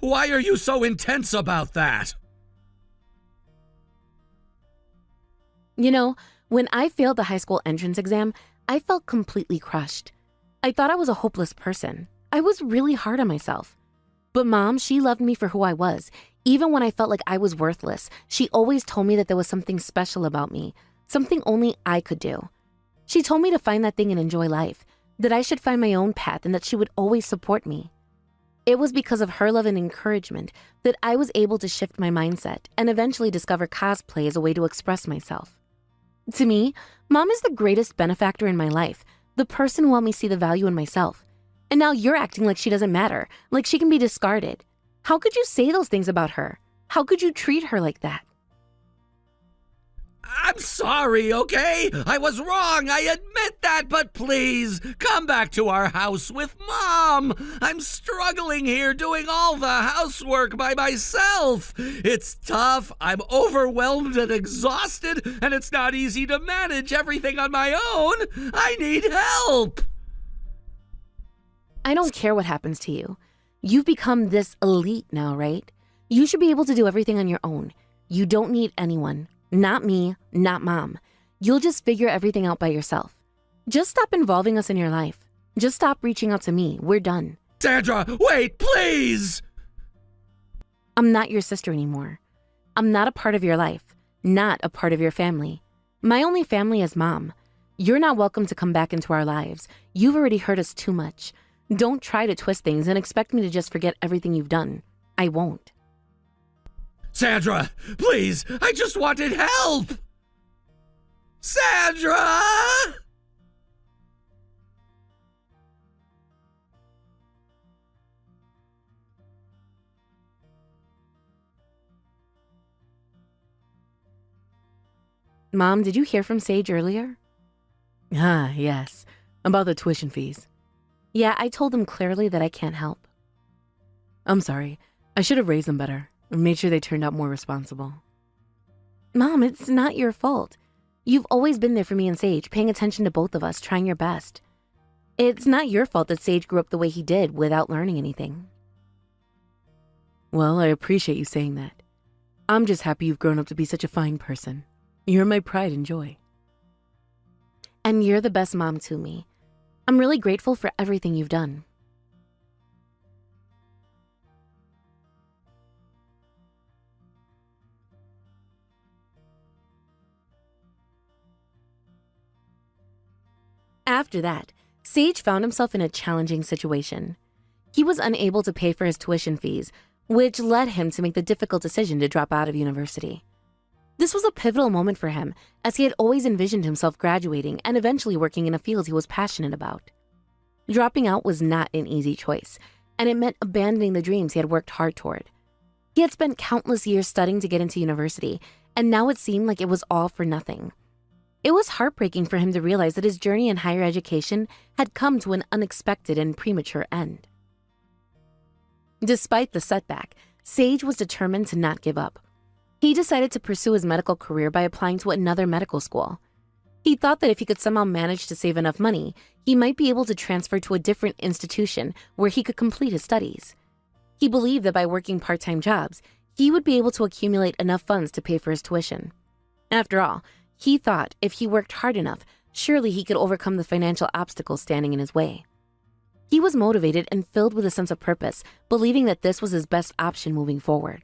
C: Why are you so intense about that?
E: You know, when I failed the high school entrance exam, I felt completely crushed. I thought I was a hopeless person. I was really hard on myself. But Mom, she loved me for who I was. Even when I felt like I was worthless, she always told me that there was something special about me, something only I could do. She told me to find that thing and enjoy life, that I should find my own path and that she would always support me. It was because of her love and encouragement that I was able to shift my mindset and eventually discover cosplay as a way to express myself. To me, Mom is the greatest benefactor in my life, the person who helped me see the value in myself. And now you're acting like she doesn't matter, like she can be discarded. How could you say those things about her? How could you treat her like that?
C: I'm sorry, okay? I was wrong, I admit that, but please, come back to our house with Mom. I'm struggling here doing all the housework by myself. It's tough, I'm overwhelmed and exhausted, and it's not easy to manage everything on my own. I need help.
E: I don't care what happens to you. You've become this elite now, right? You should be able to do everything on your own. You don't need anyone. Not me, not Mom. You'll just figure everything out by yourself. Just stop involving us in your life. Just stop reaching out to me. We're done.
C: Sandra, wait, please!
E: I'm not your sister anymore. I'm not a part of your life. not a part of your family. My only family is Mom. You're not welcome to come back into our lives. You've already hurt us too much. Don't try to twist things and expect me to just forget everything you've done. I won't.
C: Sandra, please, I just wanted help! Sandra!
E: Mom, did you hear from Sage earlier?
F: Ah, yes. About the tuition fees.
E: Yeah, I told him clearly that I can't help.
F: I'm sorry. I should have raised them better and made sure they turned out more responsible.
E: Mom, it's not your fault. You've always been there for me and Sage, paying attention to both of us, trying your best. It's not your fault that Sage grew up the way he did without learning anything.
F: Well, I appreciate you saying that. I'm just happy you've grown up to be such a fine person. You're my pride and joy.
E: And you're the best mom to me. I'm really grateful for everything you've done. After that, Sage found himself in a challenging situation. He was unable to pay for his tuition fees, which led him to make the difficult decision to drop out of university. This was a pivotal moment for him, as he had always envisioned himself graduating and eventually working in a field he was passionate about. Dropping out was not an easy choice, and it meant abandoning the dreams he had worked hard toward. He had spent countless years studying to get into university, and now it seemed like it was all for nothing. It was heartbreaking for him to realize that his journey in higher education had come to an unexpected and premature end. Despite the setback, Sage was determined to not give up. He decided to pursue his medical career by applying to another medical school. He thought that if he could somehow manage to save enough money, he might be able to transfer to a different institution where he could complete his studies. He believed that by working part-time jobs, he would be able to accumulate enough funds to pay for his tuition. After all, he thought if he worked hard enough, surely he could overcome the financial obstacles standing in his way. He was motivated and filled with a sense of purpose, believing that this was his best option moving forward.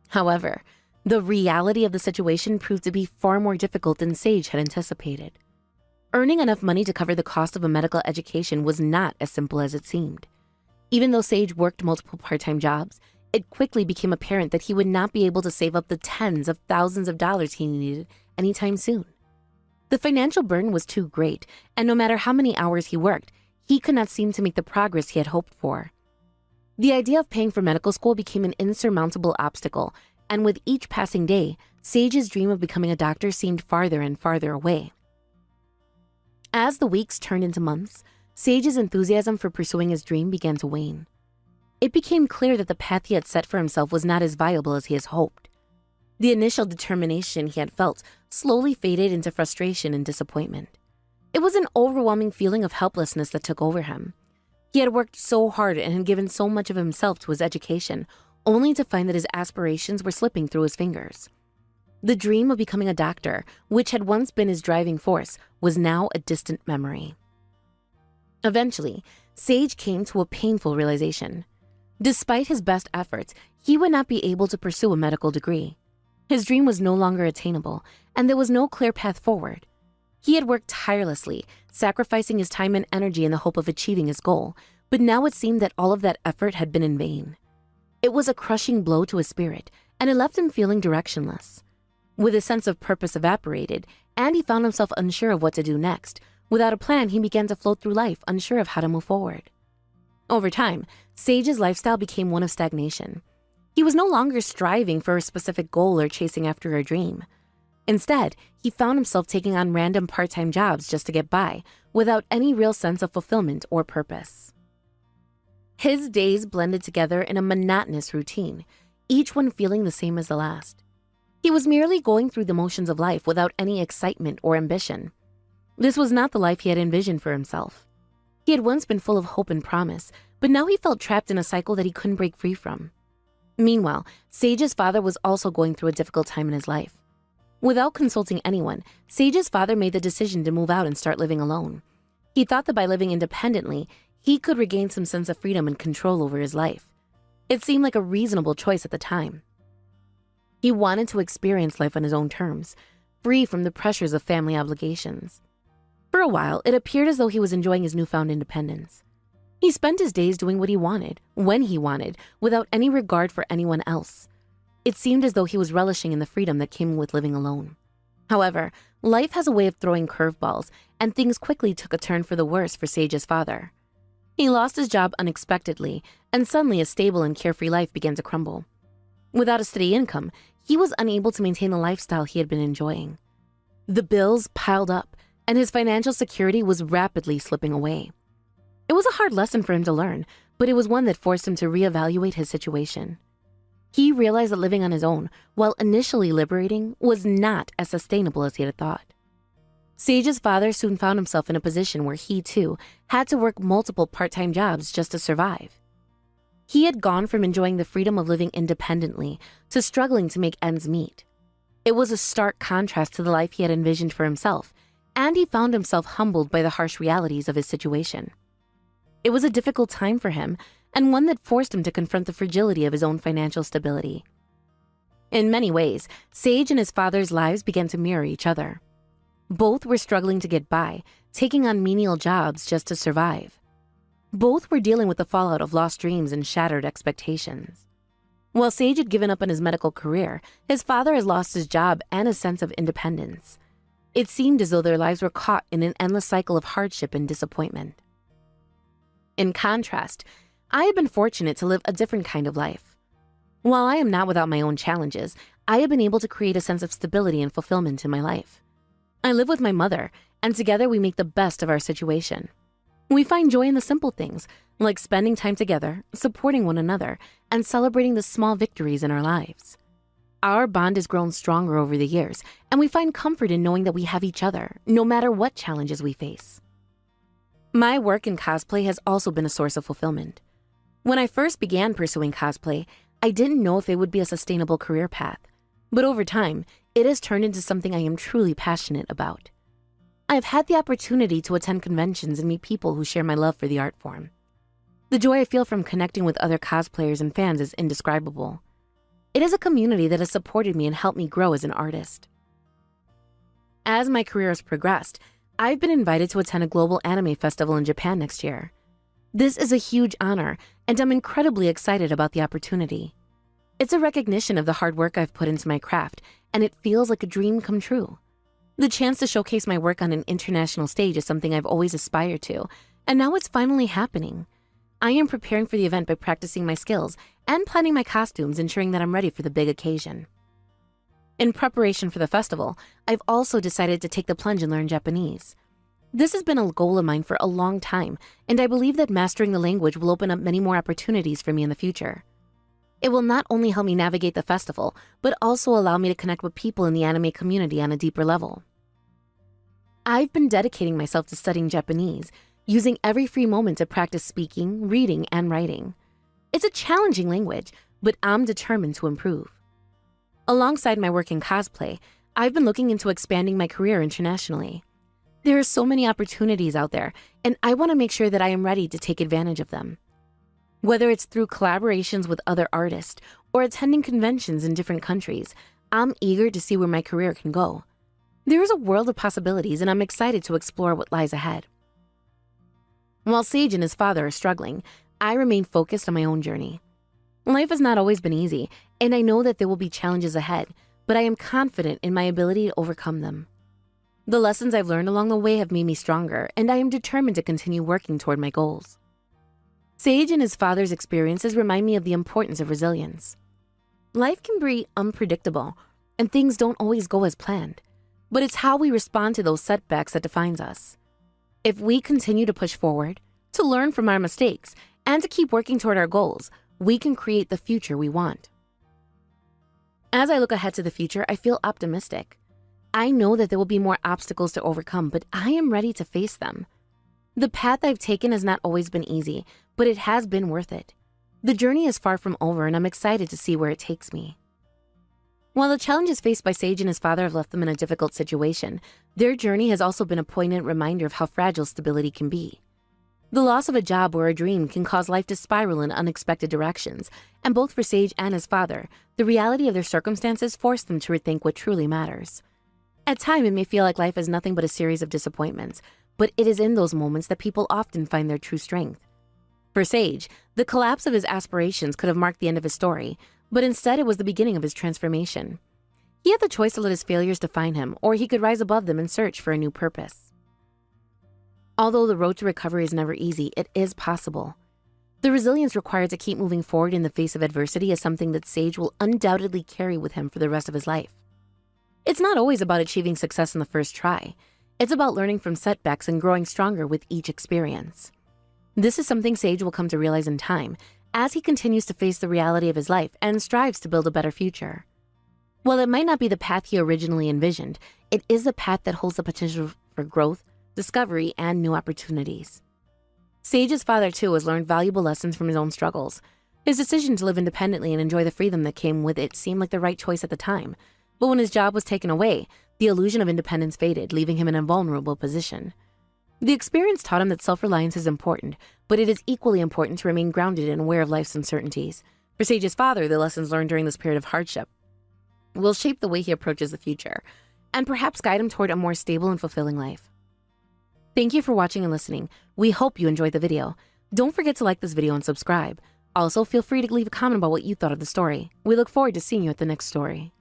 E: However, the reality of the situation proved to be far more difficult than Sage had anticipated. Earning enough money to cover the cost of a medical education was not as simple as it seemed. Even though Sage worked multiple part-time jobs, it quickly became apparent that he would not be able to save up the tens of thousands of dollars he needed anytime soon. The financial burden was too great, and no matter how many hours he worked, he could not seem to make the progress he had hoped for. The idea of paying for medical school became an insurmountable obstacle, and with each passing day, Sage's dream of becoming a doctor seemed farther and farther away. As the weeks turned into months, Sage's enthusiasm for pursuing his dream began to wane. It became clear that the path he had set for himself was not as viable as he had hoped. The initial determination he had felt slowly faded into frustration and disappointment. It was an overwhelming feeling of helplessness that took over him. He had worked so hard and had given so much of himself to his education, only to find that his aspirations were slipping through his fingers. The dream of becoming a doctor, which had once been his driving force, was now a distant memory. Eventually, Sage came to a painful realization. Despite his best efforts, he would not be able to pursue a medical degree. His dream was no longer attainable, and there was no clear path forward. He had worked tirelessly, sacrificing his time and energy in the hope of achieving his goal, but now it seemed that all of that effort had been in vain. It was a crushing blow to his spirit, and it left him feeling directionless. With his sense of purpose evaporated, and he found himself unsure of what to do next. Without a plan, he began to float through life, unsure of how to move forward. Over time, Sage's lifestyle became one of stagnation. He was no longer striving for a specific goal or chasing after a dream. Instead, he found himself taking on random part-time jobs just to get by, without any real sense of fulfillment or purpose. His days blended together in a monotonous routine, each one feeling the same as the last. He was merely going through the motions of life without any excitement or ambition. This was not the life he had envisioned for himself. He had once been full of hope and promise, but now he felt trapped in a cycle that he couldn't break free from. Meanwhile, Sage's father was also going through a difficult time in his life. Without consulting anyone, Sage's father made the decision to move out and start living alone. He thought that by living independently, he could regain some sense of freedom and control over his life. It seemed like a reasonable choice at the time. He wanted to experience life on his own terms, free from the pressures of family obligations. For a while, it appeared as though he was enjoying his newfound independence. He spent his days doing what he wanted, when he wanted, without any regard for anyone else. It seemed as though he was relishing in the freedom that came with living alone. However, life has a way of throwing curveballs, and things quickly took a turn for the worse for Sage's father. He lost his job unexpectedly, and suddenly a stable and carefree life began to crumble. Without a steady income, he was unable to maintain the lifestyle he had been enjoying. The bills piled up, and his financial security was rapidly slipping away. It was a hard lesson for him to learn, but it was one that forced him to reevaluate his situation. He realized that living on his own, while initially liberating, was not as sustainable as he had thought. Sage's father soon found himself in a position where he, too, had to work multiple part-time jobs just to survive. He had gone from enjoying the freedom of living independently to struggling to make ends meet. It was a stark contrast to the life he had envisioned for himself, and he found himself humbled by the harsh realities of his situation. It was a difficult time for him, and one that forced him to confront the fragility of his own financial stability. In many ways, Sage and his father's lives began to mirror each other. Both were struggling to get by, taking on menial jobs just to survive. Both were dealing with the fallout of lost dreams and shattered expectations. While Sage had given up on his medical career, his father has lost his job and his sense of independence. It seemed as though their lives were caught in an endless cycle of hardship and disappointment. In contrast, I have been fortunate to live a different kind of life. While I am not without my own challenges, I have been able to create a sense of stability and fulfillment in my life. I live with my mother, and together we make the best of our situation. We find joy in the simple things, like spending time together, supporting one another, and celebrating the small victories in our lives. Our bond has grown stronger over the years, and we find comfort in knowing that we have each other, no matter what challenges we face. My work in cosplay has also been a source of fulfillment. When I first began pursuing cosplay, I didn't know if it would be a sustainable career path, but over time, it has turned into something I am truly passionate about. I have had the opportunity to attend conventions and meet people who share my love for the art form. The joy I feel from connecting with other cosplayers and fans is indescribable. It is a community that has supported me and helped me grow as an artist. As my career has progressed, I've been invited to attend a global anime festival in Japan next year. This is a huge honor, and I'm incredibly excited about the opportunity. It's a recognition of the hard work I've put into my craft, and it feels like a dream come true. The chance to showcase my work on an international stage is something I've always aspired to, and now it's finally happening. I am preparing for the event by practicing my skills and planning my costumes, ensuring that I'm ready for the big occasion. In preparation for the festival, I've also decided to take the plunge and learn Japanese. This has been a goal of mine for a long time, and I believe that mastering the language will open up many more opportunities for me in the future. It will not only help me navigate the festival, but also allow me to connect with people in the anime community on a deeper level. I've been dedicating myself to studying Japanese, using every free moment to practice speaking, reading, and writing. It's a challenging language, but I'm determined to improve. Alongside my work in cosplay, I've been looking into expanding my career internationally. There are so many opportunities out there, and I want to make sure that I am ready to take advantage of them. Whether it's through collaborations with other artists or attending conventions in different countries, I'm eager to see where my career can go. There is a world of possibilities, and I'm excited to explore what lies ahead. While Sage and his father are struggling, I remain focused on my own journey. Life has not always been easy, and I know that there will be challenges ahead, but I am confident in my ability to overcome them. The lessons I've learned along the way have made me stronger, and I am determined to continue working toward my goals. Sage and his father's experiences remind me of the importance of resilience. Life can be unpredictable, and things don't always go as planned, but it's how we respond to those setbacks that defines us. If we continue to push forward, to learn from our mistakes, and to keep working toward our goals, we can create the future we want. As I look ahead to the future, I feel optimistic. I know that there will be more obstacles to overcome, but I am ready to face them. The path I've taken has not always been easy, but it has been worth it. The journey is far from over, and I'm excited to see where it takes me. While the challenges faced by Sage and his father have left them in a difficult situation, their journey has also been a poignant reminder of how fragile stability can be. The loss of a job or a dream can cause life to spiral in unexpected directions, and both for Sage and his father, the reality of their circumstances forced them to rethink what truly matters. At times, it may feel like life is nothing but a series of disappointments, but it is in those moments that people often find their true strength. For Sage, the collapse of his aspirations could have marked the end of his story, but instead it was the beginning of his transformation. He had the choice to let his failures define him, or he could rise above them and search for a new purpose. Although the road to recovery is never easy, it is possible. The resilience required to keep moving forward in the face of adversity is something that Sage will undoubtedly carry with him for the rest of his life. It's not always about achieving success in the first try. It's about learning from setbacks and growing stronger with each experience. This is something Sage will come to realize in time as he continues to face the reality of his life and strives to build a better future. While it might not be the path he originally envisioned, it is a path that holds the potential for growth, discovery, and new opportunities. Sage's father, too, has learned valuable lessons from his own struggles. His decision to live independently and enjoy the freedom that came with it seemed like the right choice at the time, but when his job was taken away, the illusion of independence faded, leaving him in a vulnerable position. The experience taught him that self-reliance is important, but it is equally important to remain grounded and aware of life's uncertainties. For Sage's father, the lessons learned during this period of hardship will shape the way he approaches the future, and perhaps guide him toward a more stable and fulfilling life. Thank you for watching and listening. We hope you enjoyed the video. Don't forget to like this video and subscribe. Also, feel free to leave a comment about what you thought of the story. We look forward to seeing you at the next story.